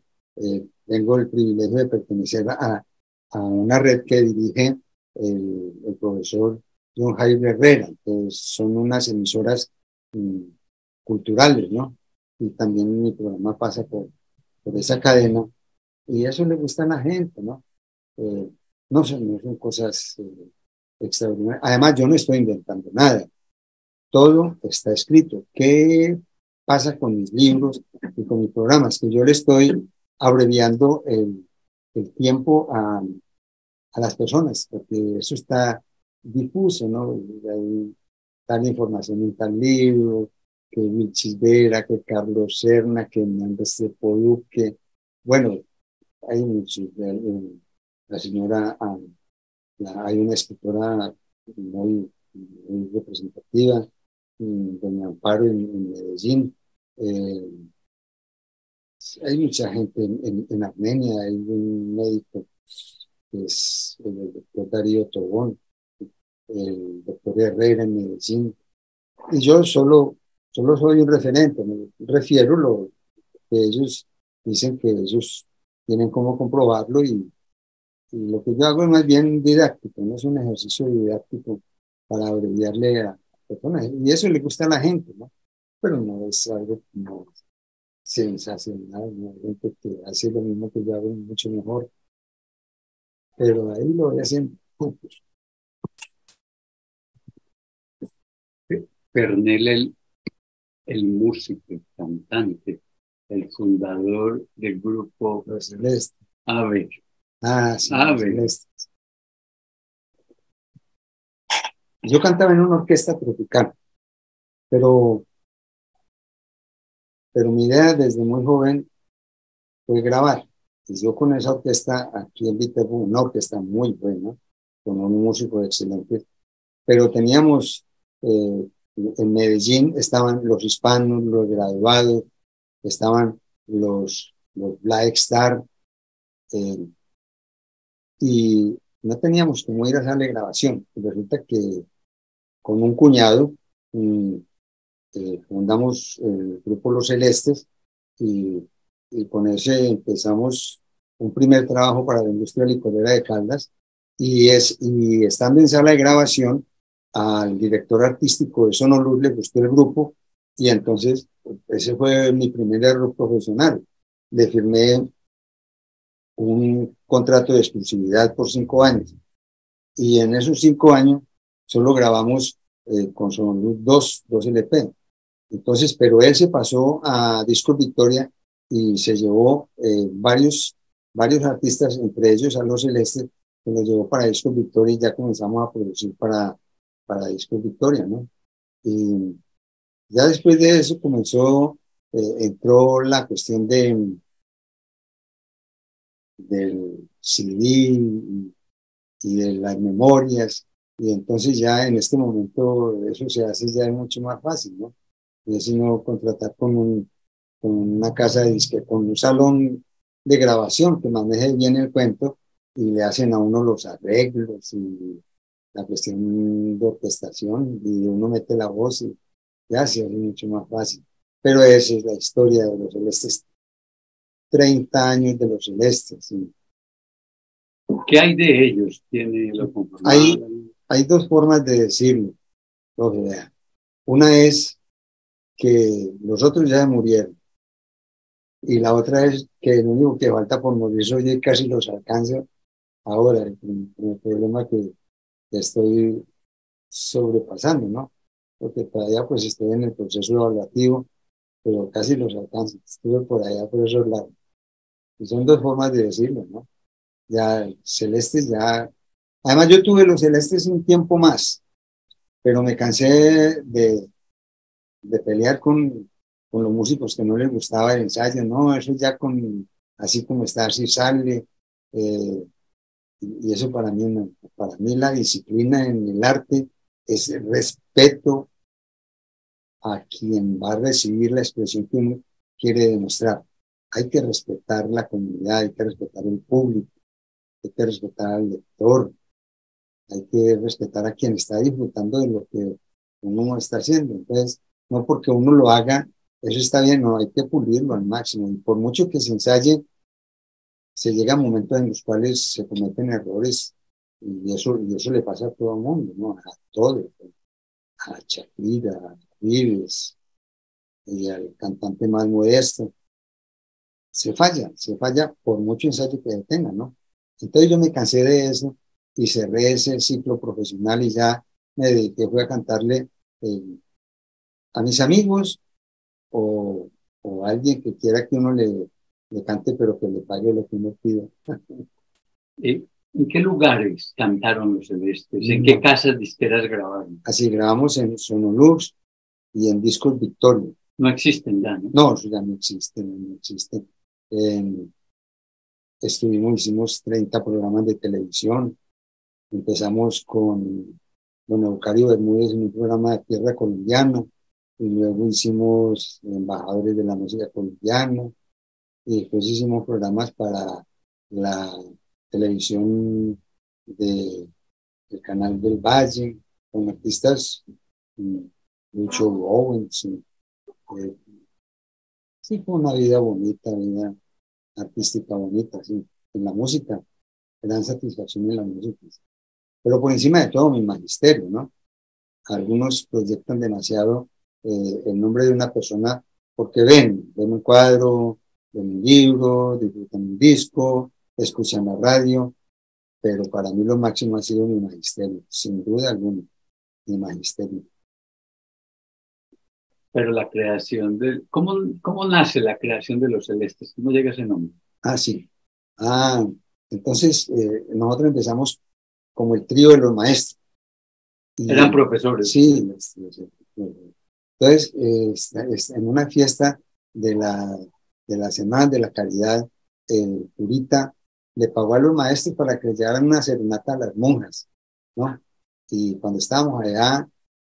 tengo el privilegio de pertenecer a una red que dirige el profesor John Jaime Herrera, que son unas emisoras mm, culturales, ¿no? Y también mi programa pasa por esa cadena y eso le gusta a la gente, ¿no? Eh, no son cosas extraordinarias. Además, yo no estoy inventando nada. Todo está escrito. ¿Qué pasa con mis libros y con mis programas? Que yo le estoy abreviando el tiempo a las personas, porque eso está difuso, ¿no? Hay tal información en tal libro, que Wilchis Vera, que Carlos Serna, que Hernández Duque. Bueno, hay muchos, la señora, hay una escritora muy representativa, doña Amparo en Medellín. eh, Hay mucha gente en Armenia, hay un médico que es el doctor Darío Tobón, el doctor Herrera en Medellín, y yo solo soy un referente, me refiero lo que ellos dicen que ellos tienen cómo comprobarlo y lo que yo hago es más bien didáctico, no es un ejercicio didáctico para abreviarle a personas, y eso le gusta a la gente, ¿no? Pero no es algo como sensacional, ¿no? Hay gente que hace lo mismo que yo hago mucho mejor, pero ahí lo hacen. Pernell, el músico, el cantante, el fundador del grupo Los celestes. Ave. Sí, los Ave. celestes. Yo cantaba en una orquesta tropical, pero, pero mi idea desde muy joven fue grabar. Y yo con esa orquesta aquí en Viterbo, una orquesta muy buena, con un músico excelente, pero teníamos en Medellín estaban los hispanos, los graduados, estaban los Black Star, eh, y no teníamos cómo ir a hacerle grabación. Y resulta que con un cuñado fundamos el grupo Los Celestes y, y con ese empezamos un primer trabajo para la industria licorera de Caldas y estando en sala de grabación al director artístico de Sonoluz le gustó el grupo y entonces ese fue mi primer error profesional. Le firmé un contrato de exclusividad por 5 años y en esos 5 años solo grabamos con Sonoluz dos LP. Entonces, pero él se pasó a Discos Victoria y se llevó varios artistas, entre ellos a Los Celestes, que los llevó para Discos Victoria y ya comenzamos a producir para Discos Victoria, ¿no? Y ya después de eso entró la cuestión del CD y de las memorias, y entonces ya en este momento eso se hace ya mucho más fácil, ¿no? Y es sino contratar con una casa de disque, con un salón de grabación que maneje bien el cuento y le hacen a uno los arreglos y la cuestión de orquestación y uno mete la voz y ya se hace mucho más fácil. Pero esa es la historia de los Celestes, 30 años de los Celestes. ¿Sí? ¿Qué hay de ellos? ¿Quiénes lo Hay, conformaron? hay dos formas de decirlo, lo que vean. Una es que los otros ya murieron y la otra es que lo único que falta por morir soy yo y casi los alcanzo ahora, el problema que estoy sobrepasando, ¿no? Porque todavía pues estoy en el proceso evaluativo, pero casi los alcanzo. Estuve por allá por esos lados. Y son dos formas de decirlo, ¿no? Ya celestes, ya. Además, yo tuve los celestes un tiempo más, pero me cansé de pelear con los músicos que no les gustaba el ensayo, no, eso ya así como está, así sale. Eh, y eso para mí, no. Para mí la disciplina en el arte es el respeto a quien va a recibir la expresión que uno quiere demostrar. Hay que respetar la comunidad, hay que respetar el público, hay que respetar al lector, hay que respetar a quien está disfrutando de lo que uno está haciendo. Entonces, no porque uno lo haga, eso está bien, no, hay que pulirlo al máximo. Y por mucho que se ensaye, se llega a momentos en los cuales se cometen errores y eso le pasa a todo el mundo, ¿no? A todos, a Shakira, a Vives y al cantante más modesto. Se falla por mucho ensayo que tenga, ¿no? Entonces yo me cansé de eso y cerré ese ciclo profesional y ya me dediqué, fui a cantarle eh, a mis amigos o, o a alguien que quiera que uno le cante, pero que le pague lo que uno pide. ¿En qué lugares cantaron los Celestes? ¿En qué casas disqueras grabaron? Así grabamos en Sonolux y en Discos Victoria. No existen ya, ¿no? No, eso ya no existe, no existe. En, hicimos 30 programas de televisión. Empezamos con don Eucario Bermúdez en un programa de tierra colombiana, y luego hicimos embajadores de la música colombiana, y después hicimos programas para la televisión de, del Canal del Valle, con artistas, mm, Lucho Owens. Eh, sí, fue una vida bonita, vida artística bonita, sí. En la música, gran satisfacción en la música. Pero por encima de todo, mi magisterio, ¿no? Algunos proyectan demasiado el nombre de una persona porque ven un cuadro, ven un libro, disfrutan un disco, escuchan la radio, pero para mí lo máximo ha sido mi magisterio, sin duda alguna, mi magisterio. Pero la creación de... ¿Cómo nace la creación de Los Celestes? ¿Cómo llega ese nombre? Ah, sí. Ah, entonces nosotros empezamos como el trío de los maestros. Eran Y profesores. sí, entonces en una fiesta de la Semana de la Caridad, el curita le pagó a los maestros para que les llevaran una serenata a las monjas, ¿no? Y cuando estábamos allá,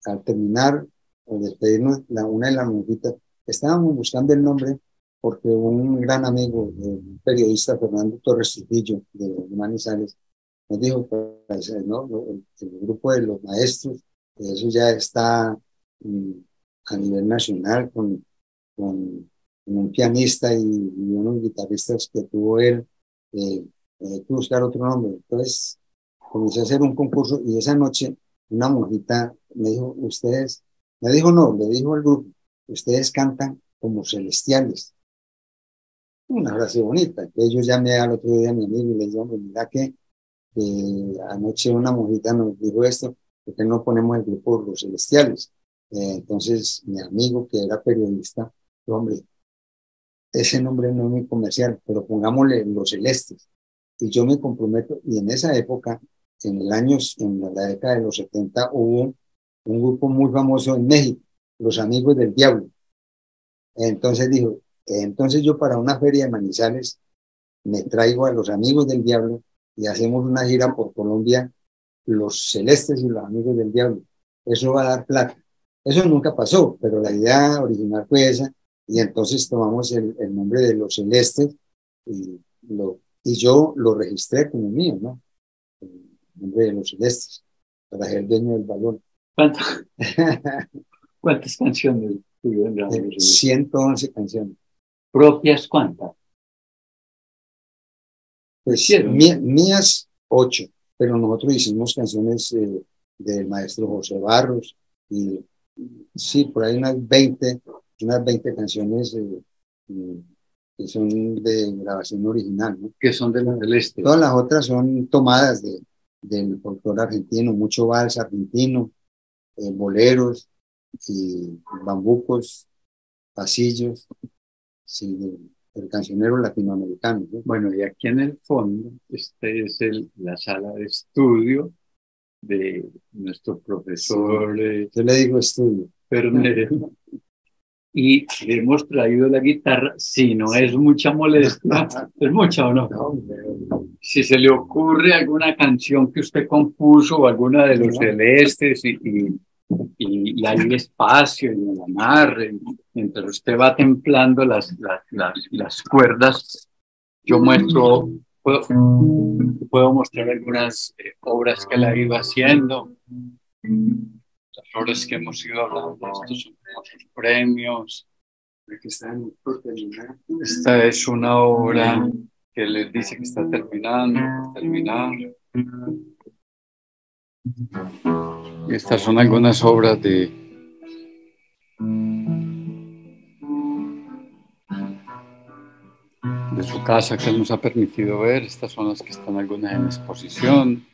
al terminar o despedirnos, una de las monjitas, estábamos buscando el nombre porque un gran amigo, el periodista Fernando Torres Trujillo de Manizales, nos dijo, pues, ¿no? El grupo de los maestros, eso ya está mm, a nivel nacional con un pianista y unos guitarristas que tuvo él, hay que buscar otro nombre. Entonces comencé a hacer un concurso y esa noche una monjita me dijo, ustedes, me dijo no, le dijo al grupo, ustedes cantan como celestiales. Una frase bonita, que yo llamé al otro día a mi amigo y le dije, hombre, mira que anoche una monjita nos dijo esto, porque no ponemos el grupo Los Celestiales. Entonces mi amigo que era periodista, dijo, hombre, ese nombre no es muy comercial, pero pongámosle Los Celestes. Y yo me comprometo, y en esa época, en la década de los 70, hubo un grupo muy famoso en México, Los Amigos del Diablo. Entonces dijo, entonces yo para una feria de Manizales me traigo a Los Amigos del Diablo y hacemos una gira por Colombia, Los Celestes y los Amigos del Diablo. Eso va a dar plata. Eso nunca pasó, pero la idea original fue esa, y entonces tomamos el nombre de Los Celestes y yo lo registré como mío, ¿no? El nombre de Los Celestes, para ser dueño del balón. ¿Cuántas, cuántas canciones tuvieron grabadas Los Celestes? 111 canciones. ¿Propias cuántas? Pues Hicieron. mías, 8, pero nosotros hicimos canciones del maestro José Barros, y sí, por ahí unas 20 canciones eh, que son de grabación original, ¿no? Que son de Los Celestes. Todas las otras son tomadas del folclore argentino, mucho vals argentino, boleros y bambucos, pasillos, sí, del cancionero latinoamericano, ¿no? Bueno, y aquí en el fondo, este es la sala de estudio de nuestro profesor Yo le digo estudio. Pernere. Y le hemos traído la guitarra, si no es mucha molestia, ¿es mucha o no? Si se le ocurre alguna canción que usted compuso o alguna de Los Celestes y hay espacio y el amarre, mientras usted va templando las cuerdas, yo puedo mostrar algunas obras que él ha ido haciendo, las obras que hemos ido hablando, estos son otros premios. Que están por terminar. Esta es una obra que les dice que está terminando, por terminar. Y estas son algunas obras de su casa que él nos ha permitido ver. Estas son las que están algunas en exposición.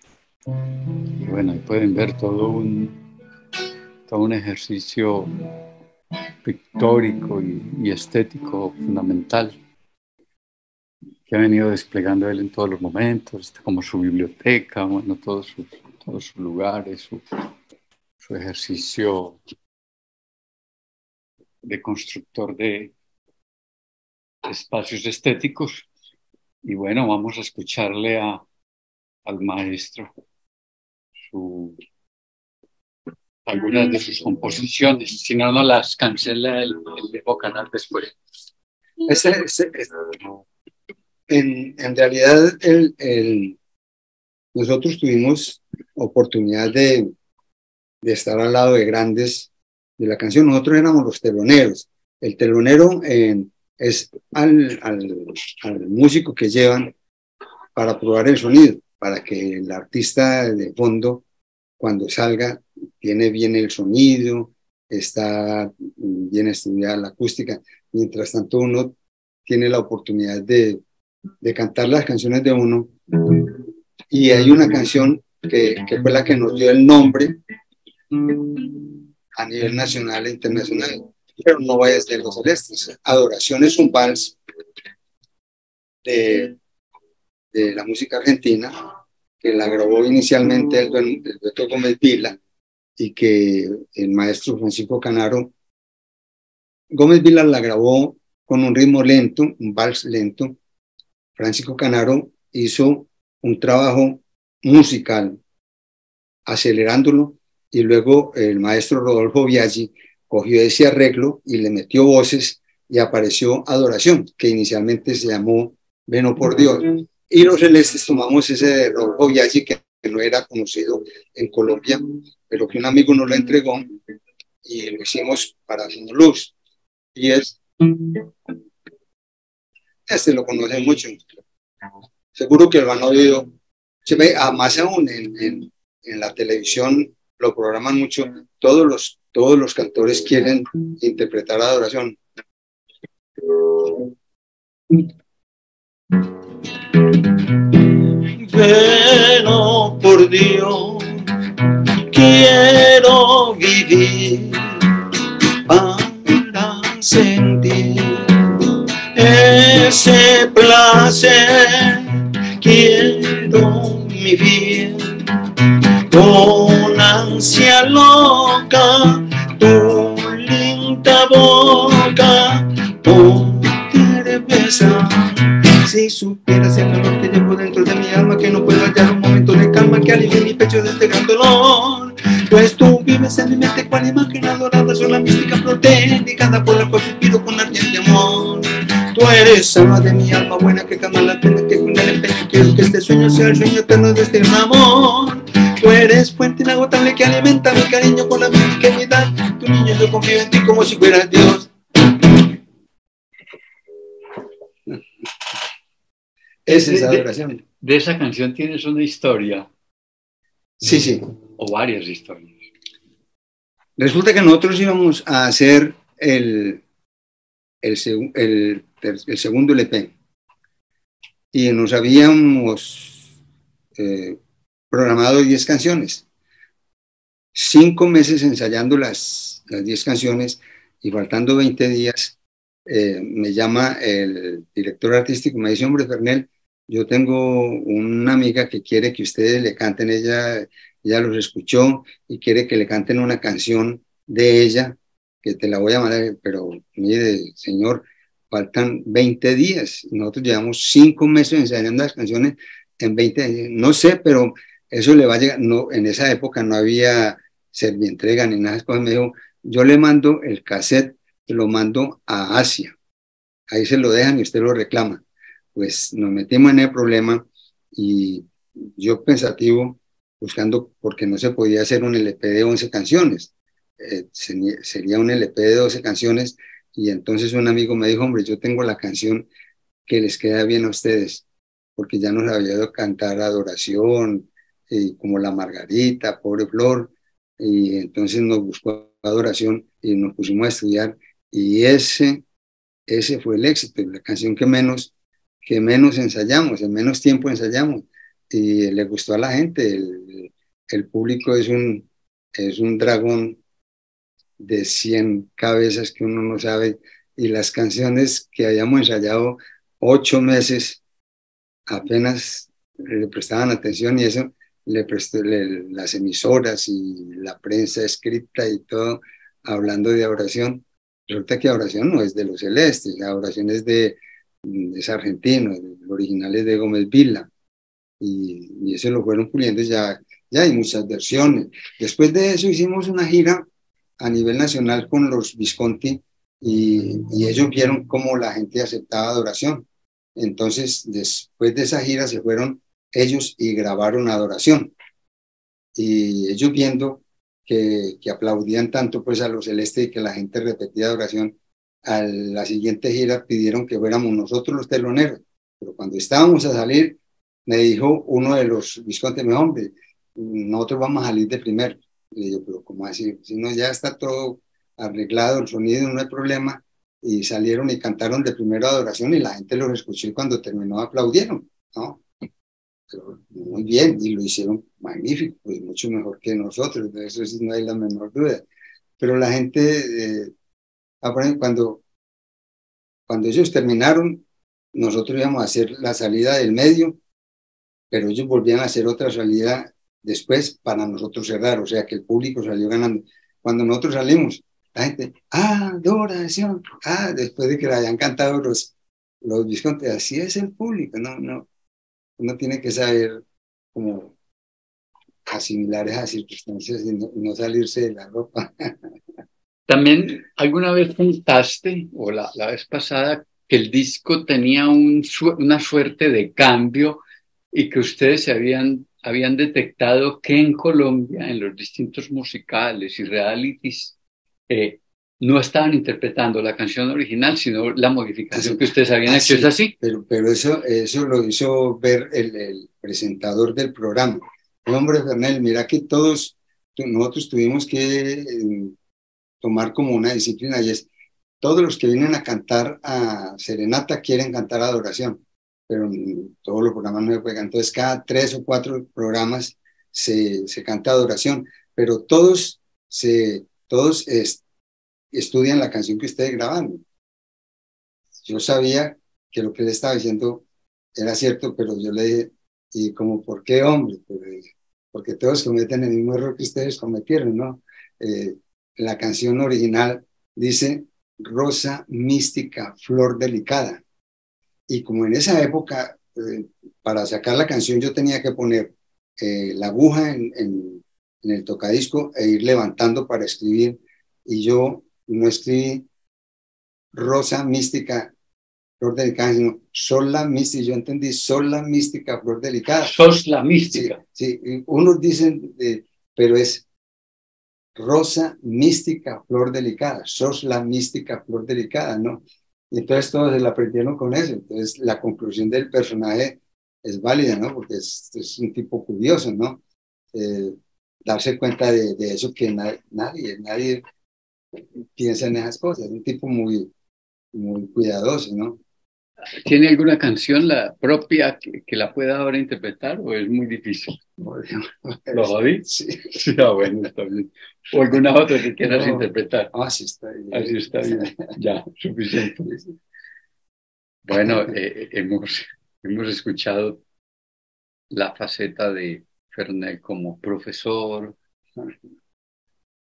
Y bueno, ahí pueden ver todo un ejercicio pictórico y estético fundamental que ha venido desplegando él en todos los momentos, está como su biblioteca, bueno, todos sus lugares, su ejercicio de constructor de espacios estéticos. Y bueno, vamos a escucharle al maestro algunas de sus composiciones, si no, no las cancela el Dejo Canal después. Ese- ese- en realidad, nosotros tuvimos oportunidad de estar al lado de grandes de la canción. Nosotros éramos los teloneros. El telonero es al músico que llevan para probar el sonido, para que el artista de fondo, cuando salga, tiene bien el sonido, está bien estudiada la acústica. Mientras tanto, uno tiene la oportunidad de cantar las canciones de uno. Y hay una canción que fue la que nos dio el nombre a nivel nacional e internacional, pero no vaya desde los celestes. Adoración es un vals de, de la música argentina que la grabó inicialmente el dueto Gómez Vila y que el maestro Francisco Canaro, Gómez Vila la grabó con un ritmo lento, un vals lento. Francisco Canaro hizo un trabajo musical acelerándolo y luego el maestro Rodolfo Biaggi cogió ese arreglo y le metió voces y apareció Adoración, que inicialmente se llamó Ven oh por Dios. Y los celestes tomamos ese de Rodolfo Biaggi que no era conocido en Colombia, pero que un amigo nos lo entregó y lo hicimos para Fino Luz. Y este lo conocen mucho. Seguro que lo han oído. Se ve, más aún en la televisión lo programan mucho. Todos los cantores quieren interpretar adoración. Pero por Dios, quiero vivir para sentir ese placer. Quiero vivir con ansia loca, tu linda boca poder besar. Si supieras el dolor que llevo dentro de mi alma, que no puedo hallar un momento de calma que alivie mi pecho de este gran dolor. Pues tú vives en mi mente cual imagen adorada, sola mística protegida por la cual suspiro con ardiente amor. Tú eres alma de mi alma buena que calma la pena, que con el empeño quiero que este sueño sea el sueño eterno de este gran amor. Tú eres fuente inagotable que alimenta mi cariño con la pequeñidad. Tu niño, yo confío en ti como si fueras Dios. Esa es adoración. De esa canción tienes una historia. Sí, sí. O varias historias. Resulta que nosotros íbamos a hacer el segundo LP y nos habíamos programado 10 canciones. 5 meses ensayando las 10 canciones y faltando 20 días, me llama el director artístico y me dice: hombre, Fernel, yo tengo una amiga que quiere que ustedes le canten, ella los escuchó y quiere que le canten una canción de ella, que te la voy a mandar, pero mire, señor, faltan 20 días, nosotros llevamos 5 meses ensayando las canciones en 20 días, no sé, pero eso le va a llegar. No, en esa época no había Servientrega ni nada, después me dijo: yo le mando el cassette, lo mando a Asia, ahí se lo dejan y usted lo reclama. Pues nos metimos en el problema y yo pensativo, buscando, porque no se podía hacer un LP de 11 canciones, sería un LP de 12 canciones, y entonces un amigo me dijo: hombre, yo tengo la canción que les queda bien a ustedes, porque ya nos había ido a cantar Adoración, como La Margarita, Pobre Flor, y entonces nos buscó Adoración y nos pusimos a estudiar, y ese fue el éxito, la canción que menos ensayamos, en menos tiempo ensayamos, y le gustó a la gente. El público es un dragón de 100 cabezas que uno no sabe, y las canciones que habíamos ensayado 8 meses apenas le prestaban atención, y eso le prestó las emisoras y la prensa escrita y todo hablando de adoración. Resulta que adoración no es de los celestes, la adoración es de es argentino, el original es de Gómez Villa, y eso lo fueron puliendo, ya hay muchas versiones. Después de eso hicimos una gira a nivel nacional con los Visconti, y ellos vieron cómo la gente aceptaba Adoración. Entonces, después de esa gira se fueron ellos y grabaron Adoración. Y ellos viendo que aplaudían tanto pues a los Celeste y que la gente repetía Adoración, a la siguiente gira pidieron que fuéramos nosotros los teloneros. Pero cuando estábamos a salir, me dijo uno de los Visconti, me dijo, hombre, nosotros vamos a salir de primero. Y le digo, pero ¿cómo así? Si no, ya está todo arreglado, el sonido, no hay problema. Y salieron y cantaron de primero Adoración y la gente los escuchó y cuando terminó aplaudieron, ¿no? Pero muy bien, y lo hicieron magnífico, pues mucho mejor que nosotros, de eso sí no hay la menor duda. Pero la gente, cuando ellos terminaron, nosotros íbamos a hacer la salida del medio, pero ellos volvían a hacer otra salida después para nosotros cerrar, o sea que el público salió ganando. Cuando nosotros salimos, la gente, adoración, después de que la hayan cantado los Visconti, así es el público, no, uno tiene que saber cómo asimilar esas circunstancias y no salirse de la ropa. También alguna vez contaste, o la vez pasada, que el disco tenía una suerte de cambio y que ustedes habían detectado que en Colombia, en los distintos musicales y realities, no estaban interpretando la canción original, sino la modificación que ustedes habían hecho. ¿Es así? Pero eso lo hizo ver el presentador del programa. Hombre, Fernel, mira que nosotros tuvimos que tomar como una disciplina, y es, todos los que vienen a cantar a Serenata quieren cantar Adoración, pero en todos los programas no se puede cantar. Entonces, cada 3 o 4 programas se canta Adoración, pero todos estudian la canción que ustedes grabaron. Yo sabía que lo que él estaba diciendo era cierto, pero yo le dije, ¿y como por qué, hombre? Porque todos cometen el mismo error que ustedes cometieron, ¿no? La canción original dice rosa mística, flor delicada. Y como en esa época, para sacar la canción yo tenía que poner la aguja en el tocadisco e ir levantando para escribir, y yo no escribí rosa mística, flor delicada, sino sola mística. Yo entendí sola mística, flor delicada. Sos la mística. Sí, unos dicen, pero es rosa mística, flor delicada. Sos la mística, flor delicada, ¿no? Y entonces todos se la aprendieron con eso. Entonces la conclusión del personaje es válida, ¿no? Porque es un tipo curioso, ¿no? Darse cuenta de eso que nadie piensa en esas cosas. Es un tipo muy cuidadoso, ¿no? ¿Tiene alguna canción la propia que la pueda ahora interpretar o es muy difícil? ¿Lo jodí? Sí. Sí, bueno, está bien. ¿O alguna otra que quieras interpretar? Sí, está bien. Así está bien. Ya, suficiente. Bueno, hemos escuchado la faceta de Fernel como profesor,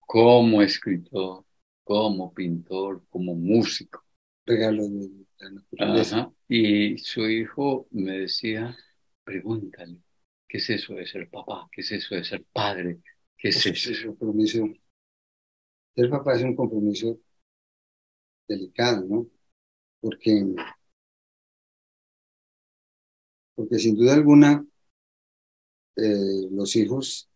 como escritor, como pintor, como músico. Regalo de la naturaleza. Ajá. Y su hijo me decía, pregúntale, ¿qué es eso de ser papá? ¿Qué es eso de ser padre? ¿Qué es eso? Es un compromiso. Ser papá es un compromiso delicado, ¿no? Porque sin duda alguna, los hijos,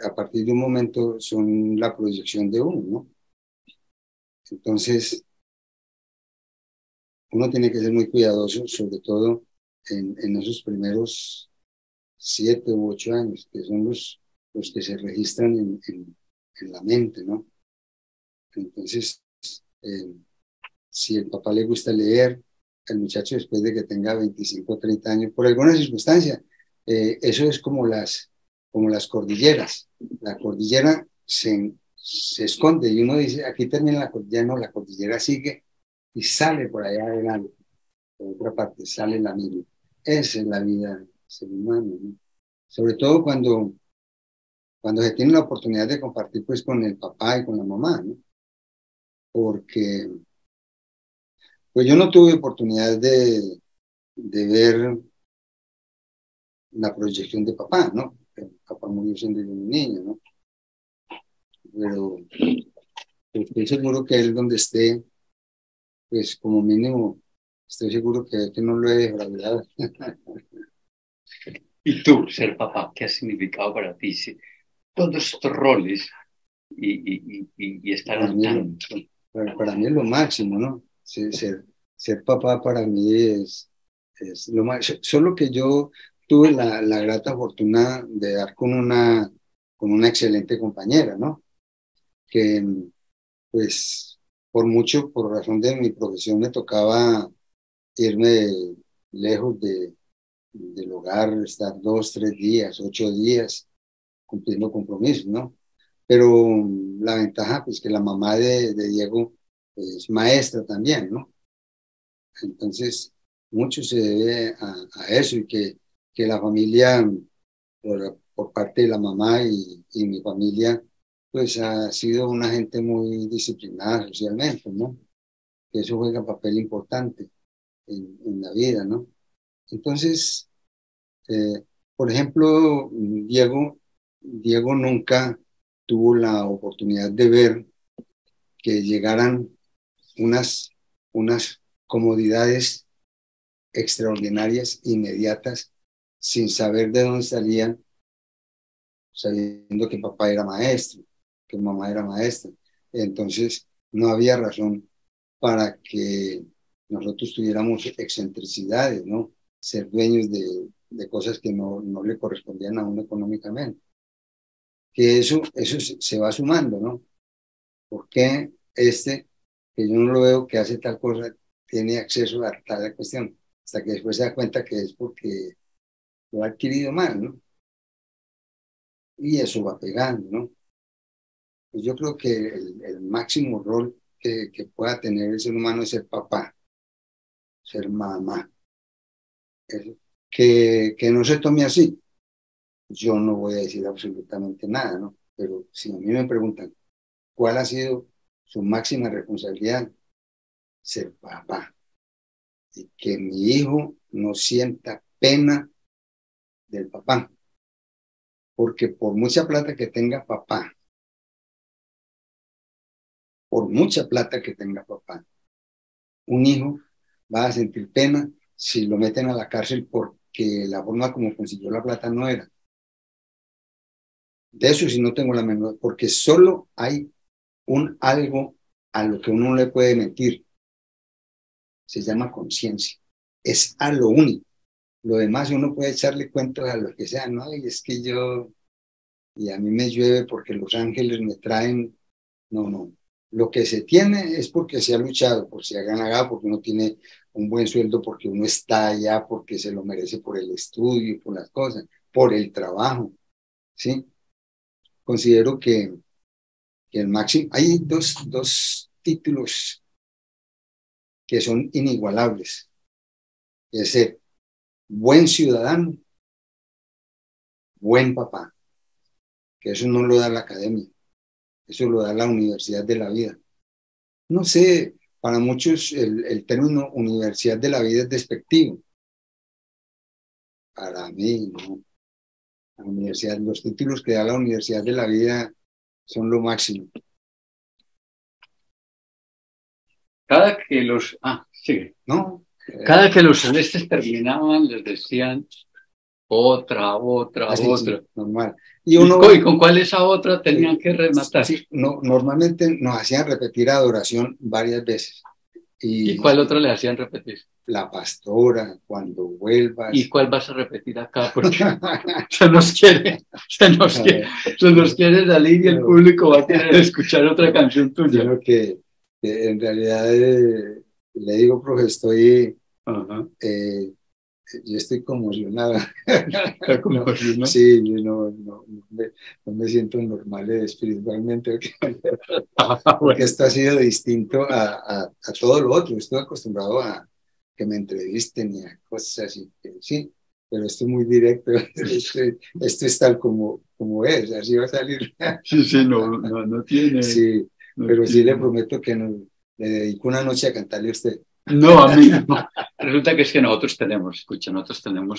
a partir de un momento, son la proyección de uno, ¿no? Entonces, uno tiene que ser muy cuidadoso, sobre todo en esos primeros 7 u 8 años, que son los que se registran en la mente, ¿no? Entonces, si el papá le gusta leer, el muchacho después de que tenga 25 o 30 años, por alguna circunstancia, eso es como las cordilleras. La cordillera se esconde y uno dice, aquí termina la cordillera, no, la cordillera sigue y sale por allá adelante, por otra parte, sale la misma. Esa es la vida del ser humano, ¿no? Sobre todo cuando se tiene la oportunidad de compartir pues con el papá y con la mamá, ¿no? Porque Pues yo no tuve oportunidad de ver la proyección de papá, ¿no? Papá murió siendo yo un niño, ¿no? Pero estoy seguro que él donde esté, pues como mínimo, estoy seguro que no lo he defraudado. ¿Y tú, ser papá, qué ha significado para ti? Sí, todos estos roles y estar Para al mí, tanto. para mí es lo máximo, ¿no? Ser papá para mí es lo máximo. Solo que yo tuve la grata fortuna de dar con una excelente compañera, ¿no? Que pues por mucho, por razón de mi profesión, me tocaba irme lejos del hogar, estar 2, 3 días, 8 días cumpliendo compromisos, ¿no? Pero la ventaja, pues que la mamá de Diego es maestra también, ¿no? Entonces, mucho se debe a eso y que la familia, por parte de la mamá y mi familia, pues ha sido una gente muy disciplinada socialmente, ¿no? Que eso juega un papel importante en la vida, ¿no? Entonces, eh, por ejemplo, Diego nunca tuvo la oportunidad de ver que llegaran unas, unas comodidades extraordinarias, inmediatas, sin saber de dónde salían, sabiendo que papá era maestro, que mamá era maestra. Entonces, no había razón para que nosotros tuviéramos excentricidades, ¿no? Ser dueños de cosas que no le correspondían a uno económicamente. Que eso se va sumando, ¿no? ¿Por qué que yo no lo veo que hace tal cosa, tiene acceso a tal cuestión? Hasta que después se da cuenta que es porque lo ha adquirido mal, ¿no? Y eso va pegando, ¿no? Pues yo creo que el máximo rol que pueda tener el ser humano es ser papá, ser mamá. Es- que no se tome así, yo no voy a decir absolutamente nada, ¿no? Pero si a mí me preguntan cuál ha sido su máxima responsabilidad, ser papá. Y que mi hijo no sienta pena del papá, porque por mucha plata que tenga papá, por mucha plata que tenga papá, un hijo va a sentir pena si lo meten a la cárcel porque la forma como consiguió la plata no era. De eso sí no tengo la menor, porque solo hay un algo a lo que uno no le puede mentir, se llama conciencia. Es a lo único. Lo demás uno puede echarle cuentos a lo que sea, ¿no? Y es que y a mí me llueve porque los ángeles me traen. No, no. Lo que se tiene es porque se ha luchado, porque se ha ganado, porque uno tiene un buen sueldo, porque uno está allá, porque se lo merece por el estudio, por las cosas, por el trabajo, ¿sí? Considero que el máximo, hay dos títulos que son inigualables, que es ser buen ciudadano, buen papá, que eso no lo da la academia, eso lo da la universidad de la vida. No sé, para muchos el término universidad de la vida es despectivo. Para mí, no. La universidad, los títulos que da la universidad de la vida son lo máximo. Cada que los, sigue. ¿No? Cada que los celestes terminaban, les decían otra, Así, sí, otra. normal. Y uno, ¿Y con cuál esa otra tenían que rematar? sí, no, normalmente nos hacían repetir adoración varias veces. ¿Y cuál Y otra le hacían repetir? la pastora, cuando vuelvas. ¿Y cuál vas a repetir acá? Porque se nos quiere salir y el público va a querer escuchar otra canción tuya. Sino que en realidad le digo, profe, Ajá. yo estoy conmocionado. Está conmocionado. Sí, yo no me siento normal espiritualmente, porque esto ha sido distinto a todo lo otro. Estoy acostumbrado a que me entrevisten y a cosas así, sí, pero esto es muy directo. Esto es tal como es, así va a salir. Sí, no tiene. Sí, No pero sí le tiene. prometo que le dedico una noche a cantarle a usted. No, a mí no. Resulta que es que nosotros tenemos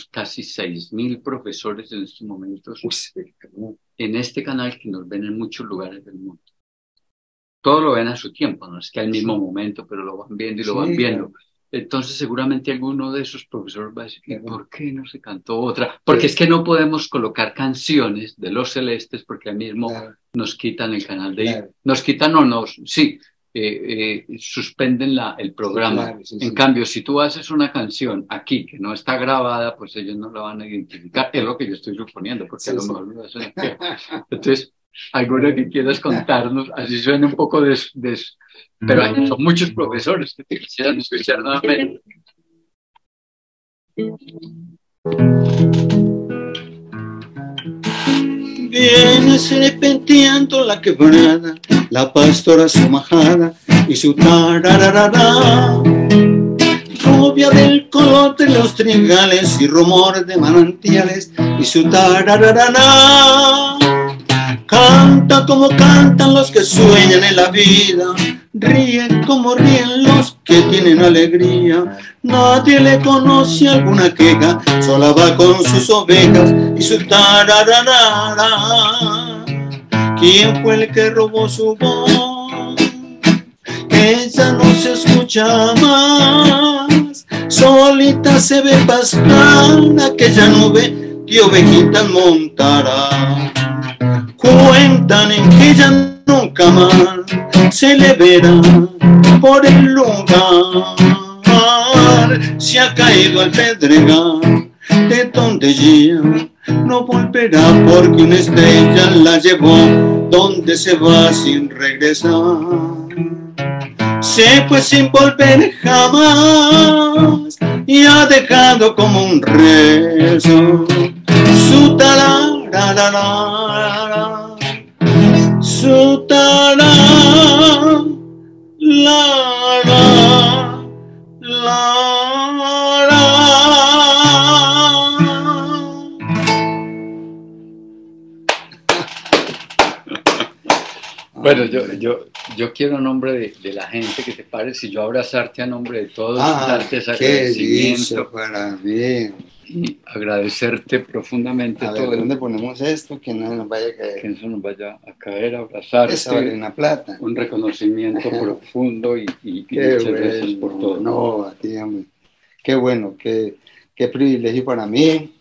casi 6.000 profesores en estos momentos en este canal que nos ven en muchos lugares del mundo. Todo lo ven a su tiempo, no es que al mismo momento, pero lo van viendo y lo van viendo. Entonces seguramente alguno de esos profesores va a decir, ¿y por qué no se cantó otra? Porque es que no podemos colocar canciones de Los Celestes porque al mismo nos quitan el canal de... Nos quitan o nos... Sí, suspenden el programa. En cambio, si tú haces una canción aquí que no está grabada, pues ellos no la van a identificar. Es lo que yo estoy suponiendo, porque a lo mejor no hacen. Entonces, alguna que quieras contarnos, así suena un poco pero son muchos profesores que te quisieran escuchar nuevamente. Viene serpenteando la quebrada, la pastora su majada y su tarararara. Rubia del color de los trigales y rumor de manantiales y su tarararara. Canta como cantan los que sueñan en la vida, ríen como ríen los que tienen alegría. Nadie le conoce alguna queja, sola va con sus ovejas y su tarararara. ¿Quién fue el que robó su voz? Que ya no se escucha más, solita se ve pasar aquella nube que ovejitas montará. Cuentan en que ya nunca más se le verá por el lugar. Se ha caído al pedregal de donde ya no volverá, porque una estrella la llevó donde se va sin regresar. Se fue sin volver jamás y ha dejado como un rezo su tarararara, su tararara, la la la. Bueno, yo quiero en nombre de la gente que te pare, si yo abrazarte a nombre de todos, darte ese agradecimiento para mí. Y agradecerte profundamente a ver, todo. ¿Dónde ponemos esto? Que no nos vaya a caer. Que eso nos vaya a caer, abrazarte. Esa vale una plata. Un reconocimiento profundo y muchas gracias por todo. No, a ti, hombre. Qué bueno, qué privilegio para mí.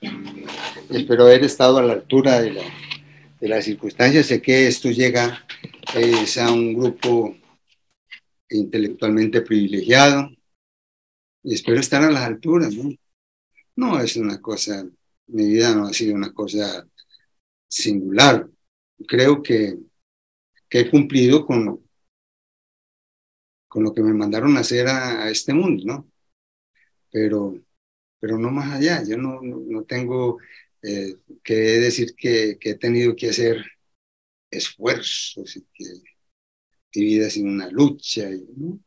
Espero haber estado a la altura de las circunstancias. Sé que esto llega a un grupo intelectualmente privilegiado y espero estar a las alturas, ¿no? No es una cosa, mi vida no ha sido una cosa singular. Creo que he cumplido con lo que me mandaron a hacer a este mundo, ¿no? Pero no más allá. Yo no tengo que decir que he tenido que hacer esfuerzos y que mi vida ha sido una lucha, ¿no?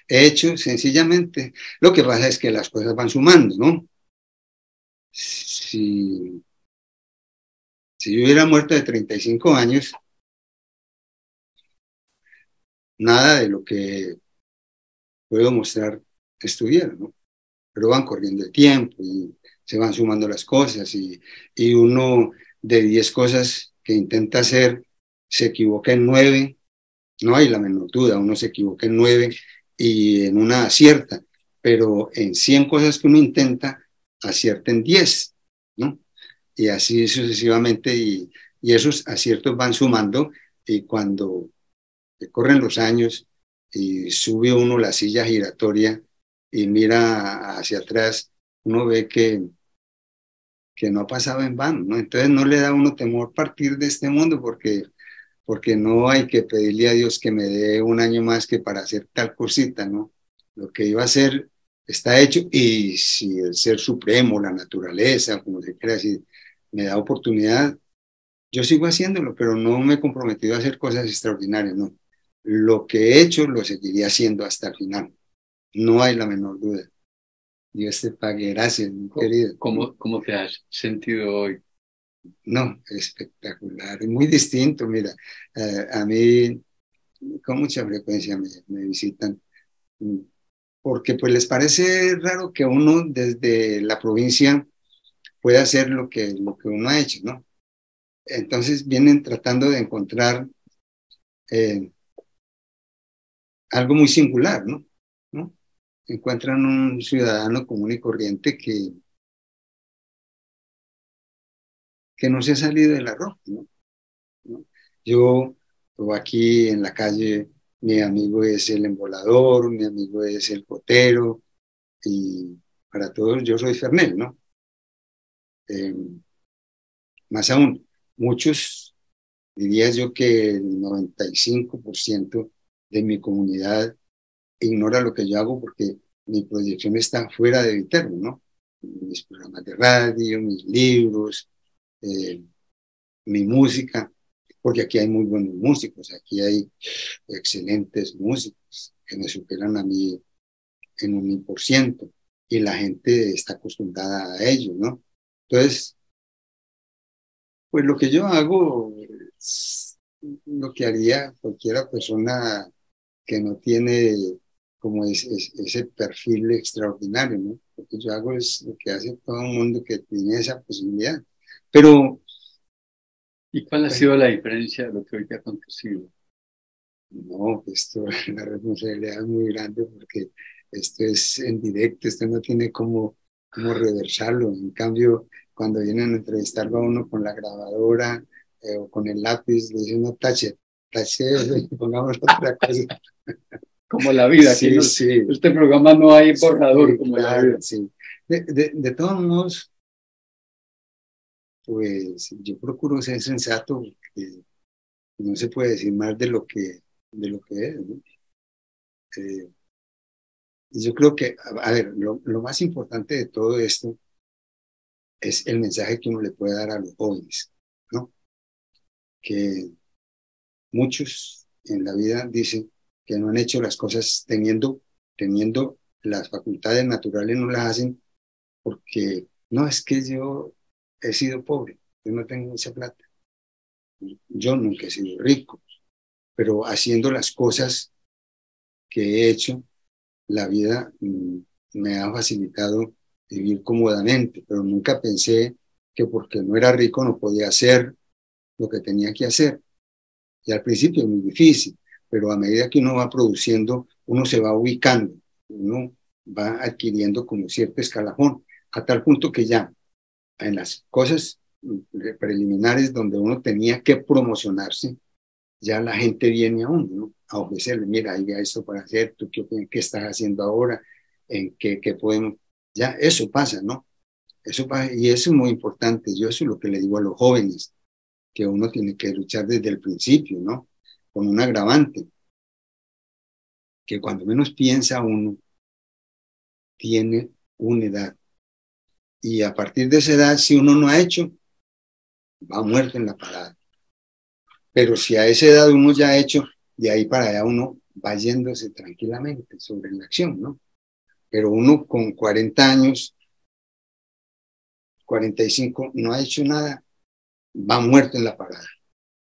He hecho sencillamente, lo que pasa es que las cosas van sumando, ¿no? Si yo hubiera muerto de 35 años, nada de lo que puedo mostrar estuviera, ¿no? Pero van corriendo el tiempo y se van sumando las cosas y uno de 10 cosas que intenta hacer se equivoca en 9, no hay la menor duda, uno se equivoca en 9 y en una acierta, pero en 100 cosas que uno intenta, acierta en 10, ¿no? Y así sucesivamente, y esos aciertos van sumando, y cuando corren los años y sube uno la silla giratoria y mira hacia atrás, uno ve que no ha pasado en vano, ¿no? Entonces no le da a uno temor partir de este mundo porque no hay que pedirle a Dios que me dé un año más que para hacer tal cosita, ¿no? Lo que iba a hacer está hecho, y si el Ser Supremo, la naturaleza, como se quiera decir, me da oportunidad, yo sigo haciéndolo, pero no me he comprometido a hacer cosas extraordinarias, no. Lo que he hecho lo seguiré haciendo hasta el final, no hay la menor duda. Dios te pague, gracias, mi querido. ¿Cómo te has sentido hoy? No, espectacular, muy distinto, mira, a mí con mucha frecuencia me visitan porque pues les parece raro que uno desde la provincia pueda hacer lo que uno ha hecho, ¿no? Entonces vienen tratando de encontrar eh, algo muy singular, ¿no? ¿No? Encuentran un ciudadano común y corriente que no se ha salido de la ropa, ¿no? ¿No? Yo, o aquí en la calle, mi amigo es el embolador, mi amigo es el potero, y para todos yo soy Fernel, ¿no? Eh, Más aún, muchos, diría yo que el 95% de mi comunidad ignora lo que yo hago porque mi proyección está fuera de Viterbo, ¿no? Mis programas de radio, mis libros, eh, mi música, porque aquí hay muy buenos músicos, aquí hay excelentes músicos que me superan a mí en un 1% y la gente está acostumbrada a ello, ¿no? Entonces, pues lo que yo hago es lo que haría cualquier persona que no tiene como ese perfil extraordinario, ¿no? Lo que yo hago es lo que hace todo el mundo que tiene esa posibilidad. Pero, ¿Y cuál ha sido la diferencia de lo que hoy te ha acontecido? no, esto, la responsabilidad es muy grande porque esto es en directo, esto no tiene como reversarlo. En cambio, cuando vienen a entrevistarlo a uno con la grabadora o con el lápiz, le dicen, no, tache, pongamos otra cosa. Como la vida, aquí Sí, no, sí. este programa no hay borrador Sí, como la claro, vida. sí. De todos modos, pues yo procuro ser sensato porque no se puede decir más de lo que es, ¿no? Eh, y yo creo que, a ver, lo más importante de todo esto es el mensaje que uno le puede dar a los jóvenes, ¿no? Que muchos en la vida dicen que no han hecho las cosas teniendo las facultades naturales, no las hacen porque no es que yo he sido pobre, yo no tengo esa plata, yo nunca he sido rico, pero haciendo las cosas que he hecho, la vida me ha facilitado vivir cómodamente, pero nunca pensé que porque no era rico no podía hacer lo que tenía que hacer. Y al principio es muy difícil, pero a medida que uno va produciendo, uno se va ubicando, uno va adquiriendo como cierto escalafón, a tal punto que ya en las cosas preliminares donde uno tenía que promocionarse, ya la gente viene a uno, ¿no? A ofrecerle, mira, hay esto para hacer, tú qué estás haciendo ahora, en qué podemos, ya eso pasa, ¿no? Eso pasa, y eso es muy importante, yo eso es lo que le digo a los jóvenes, que uno tiene que luchar desde el principio, ¿no? Con un agravante, que cuando menos piensa uno, tiene una edad, y a partir de esa edad, si uno no ha hecho, va muerto en la parada. Pero si a esa edad uno ya ha hecho, de ahí para allá uno va yéndose tranquilamente sobre la acción, ¿no? Pero uno con 40 años, 45, no ha hecho nada, va muerto en la parada.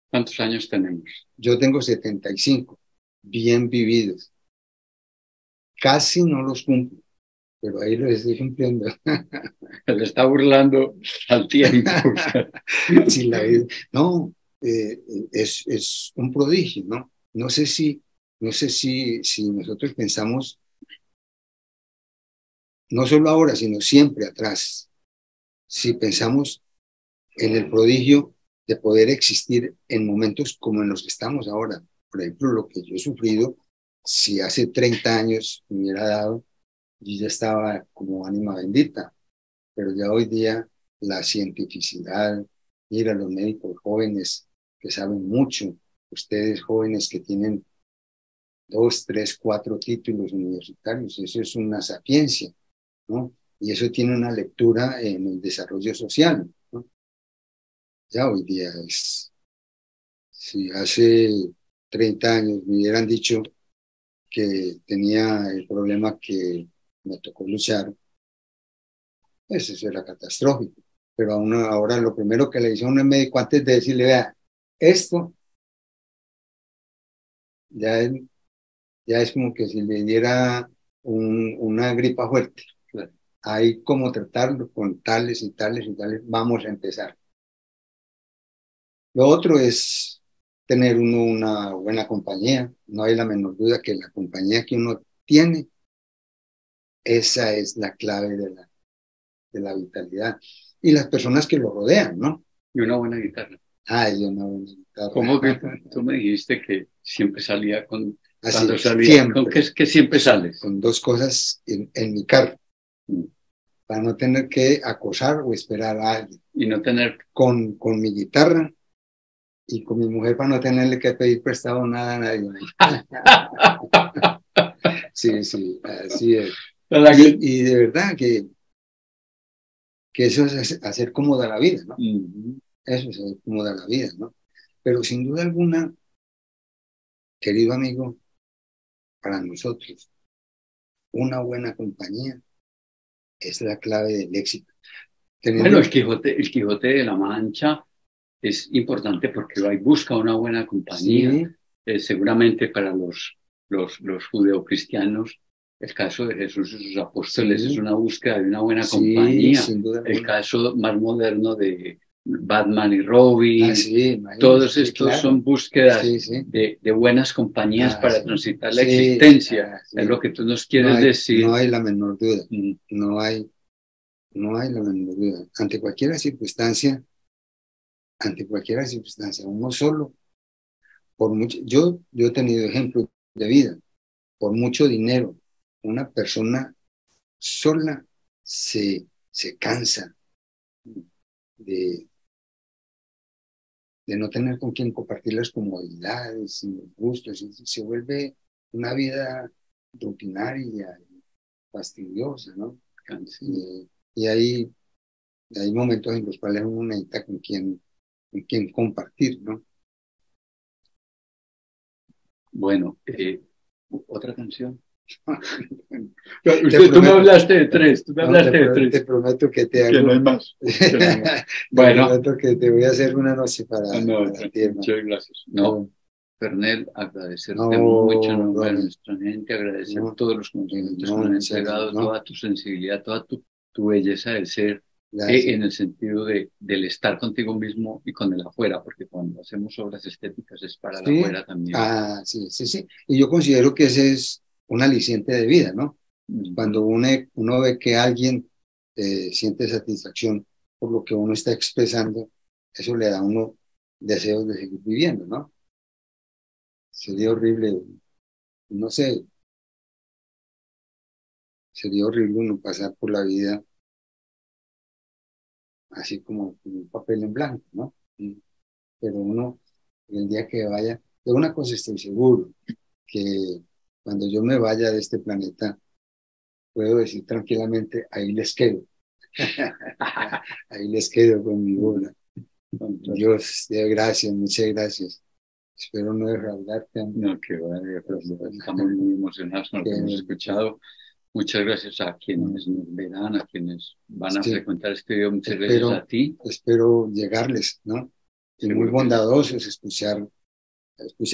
¿Cuántos años tenemos? Yo tengo 75, bien vividos. Casi no los cumplo, pero ahí los estoy cumpliendo. Se le está burlando al tiempo. Sí, la vida. No, es un prodigio, ¿no? No sé si nosotros pensamos, no solo ahora, sino siempre atrás, si pensamos en el prodigio de poder existir en momentos como en los que estamos ahora. Por ejemplo, lo que yo he sufrido, si hace 30 años me hubiera dado, yo ya estaba como ánima bendita, pero ya hoy día la cientificidad, mira, los médicos jóvenes que saben mucho, ustedes jóvenes que tienen 2, 3, 4 títulos universitarios, eso es una sapiencia, ¿no? Y eso tiene una lectura en el desarrollo social, ¿no? Ya hoy día si hace 30 años me hubieran dicho que tenía el problema que me tocó luchar, pues eso era catastrófico. Pero ahora lo primero que le dice a un médico antes de decirle, vea, esto ya es, ya es como que si le diera una gripa fuerte. Hay cómo tratarlo con tales y tales y tales. Vamos a empezar. Lo otro es tener uno una buena compañía. No hay la menor duda que la compañía que uno tiene, esa es la clave de la vitalidad. Y las personas que lo rodean, ¿no? Y una buena guitarra. Ay, una buena guitarra. ¿Cómo que tú me dijiste que siempre salía con... Así, cuando salía, siempre. ¿con qué siempre sales? Con dos cosas en mi carro. Para no tener que acosar o esperar a alguien. Y no tener... Con mi guitarra y con mi mujer para no tenerle que pedir prestado nada a nadie. Sí, sí, así es. Y de verdad que eso es hacer cómoda la vida, ¿no? Eso es hacer cómoda la vida, ¿no? Pero sin duda alguna, querido amigo, para nosotros, una buena compañía es la clave del éxito. Bueno, el Quijote de la Mancha es importante porque va y busca una buena compañía. Sí. Seguramente para los judeocristianos, el caso de Jesús y sus apóstoles es una búsqueda de una buena compañía. Sin duda alguna. El caso más moderno de Batman y Robin, todos estos son búsquedas de buenas compañías para transitar la existencia. Es lo que tú nos quieres decir. No hay la menor duda. No hay la menor duda. Ante cualquier circunstancia, uno solo, por mucho, yo he tenido ejemplos de vida, por mucho dinero, una persona sola se cansa de no tener con quien compartir las comodidades y los gustos, y se vuelve una vida rutinaria, fastidiosa, ¿no? Y hay momentos en los cuales uno necesita con quien compartir, ¿no? Bueno, otra canción. Tú me hablaste de tres. Te prometo que te hago. Que no hay más. Bueno. Te prometo que te voy a hacer una noche para ti. Muchas gracias. Fernel, agradecerte mucho en nombre de nuestra gente, agradecer todos los conocimientos que me han entregado, toda tu sensibilidad, toda tu belleza del ser, en el sentido del estar contigo mismo y con el afuera, porque cuando hacemos obras estéticas es para el afuera también. Sí. Y yo considero que ese es un aliciente de vida, ¿no? Cuando uno ve que alguien siente satisfacción por lo que uno está expresando, eso le da a uno deseos de seguir viviendo, ¿no? Sería horrible, no sé, sería horrible uno pasar por la vida así como un papel en blanco, ¿no? Pero uno, el día que vaya, de una cosa estoy seguro, que cuando yo me vaya de este planeta, puedo decir tranquilamente, ahí les quedo. Ahí les quedo con mi obra. Dios, gracias, muchas gracias. Espero no defraudarte. No, que vaya, estamos muy emocionados con lo que hemos escuchado. Muchas gracias a quienes nos verán, a quienes van a frecuentar este video. Muchas gracias a ti. Espero llegarles, ¿no? Y muy bondadosos escuchar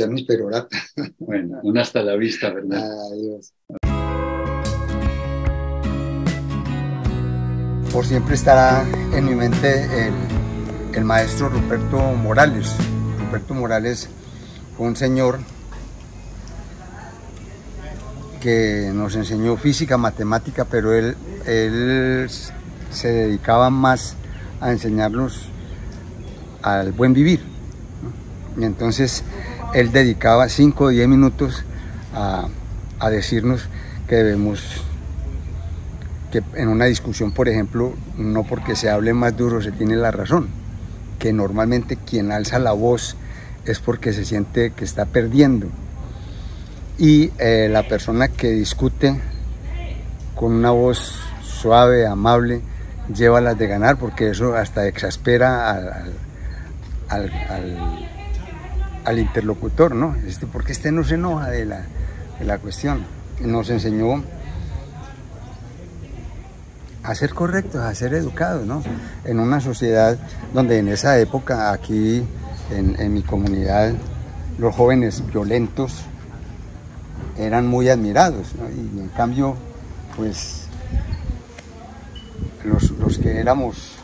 mis peroratas. Bueno, un hasta la vista, ¿verdad? Adiós. Por siempre estará en mi mente el maestro Ruperto Morales. Ruperto Morales fue un señor que nos enseñó física, matemática, pero él se dedicaba más a enseñarnos al buen vivir, ¿no? Y entonces él dedicaba 5 o 10 minutos a decirnos que debemos, que en una discusión, por ejemplo, no porque se hable más duro se tiene la razón, que normalmente quien alza la voz es porque se siente que está perdiendo. Y la persona que discute con una voz suave, amable, lleva las de ganar, porque eso hasta exaspera al interlocutor, ¿no? Porque no se enoja de la cuestión. Nos enseñó a ser correctos, a ser educados, ¿no? En una sociedad donde en esa época, aquí en mi comunidad, los jóvenes violentos eran muy admirados, ¿no? Y en cambio, pues, los que éramos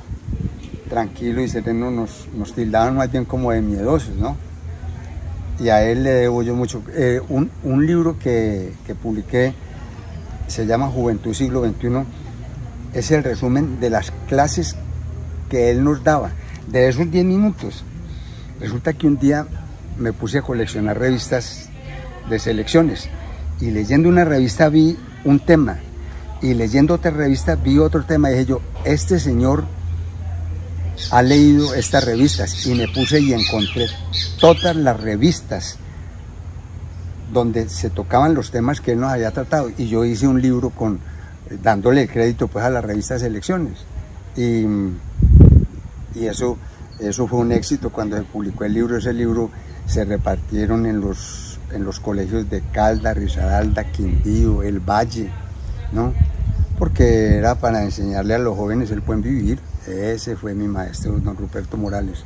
tranquilos y serenos nos tildaban más bien como de miedosos, ¿no? Y a él le debo yo mucho. Un libro que publiqué se llama Juventud Siglo XXI, es el resumen de las clases que él nos daba, de esos 10 minutos. Resulta que un día me puse a coleccionar revistas de selecciones y leyendo una revista vi un tema y leyendo otra revista vi otro tema y dije yo, este señor ha leído estas revistas, y me puse y encontré todas las revistas donde se tocaban los temas que él nos había tratado, y yo hice un libro dándole el crédito pues a la revista Selecciones, y eso fue un éxito. Cuando se publicó el libro, ese libro se repartieron en los colegios de Caldas, Risaralda, Quindío, El Valle, ¿no? Porque era para enseñarle a los jóvenes el buen vivir. Ese fue mi maestro, don Ruperto Morales.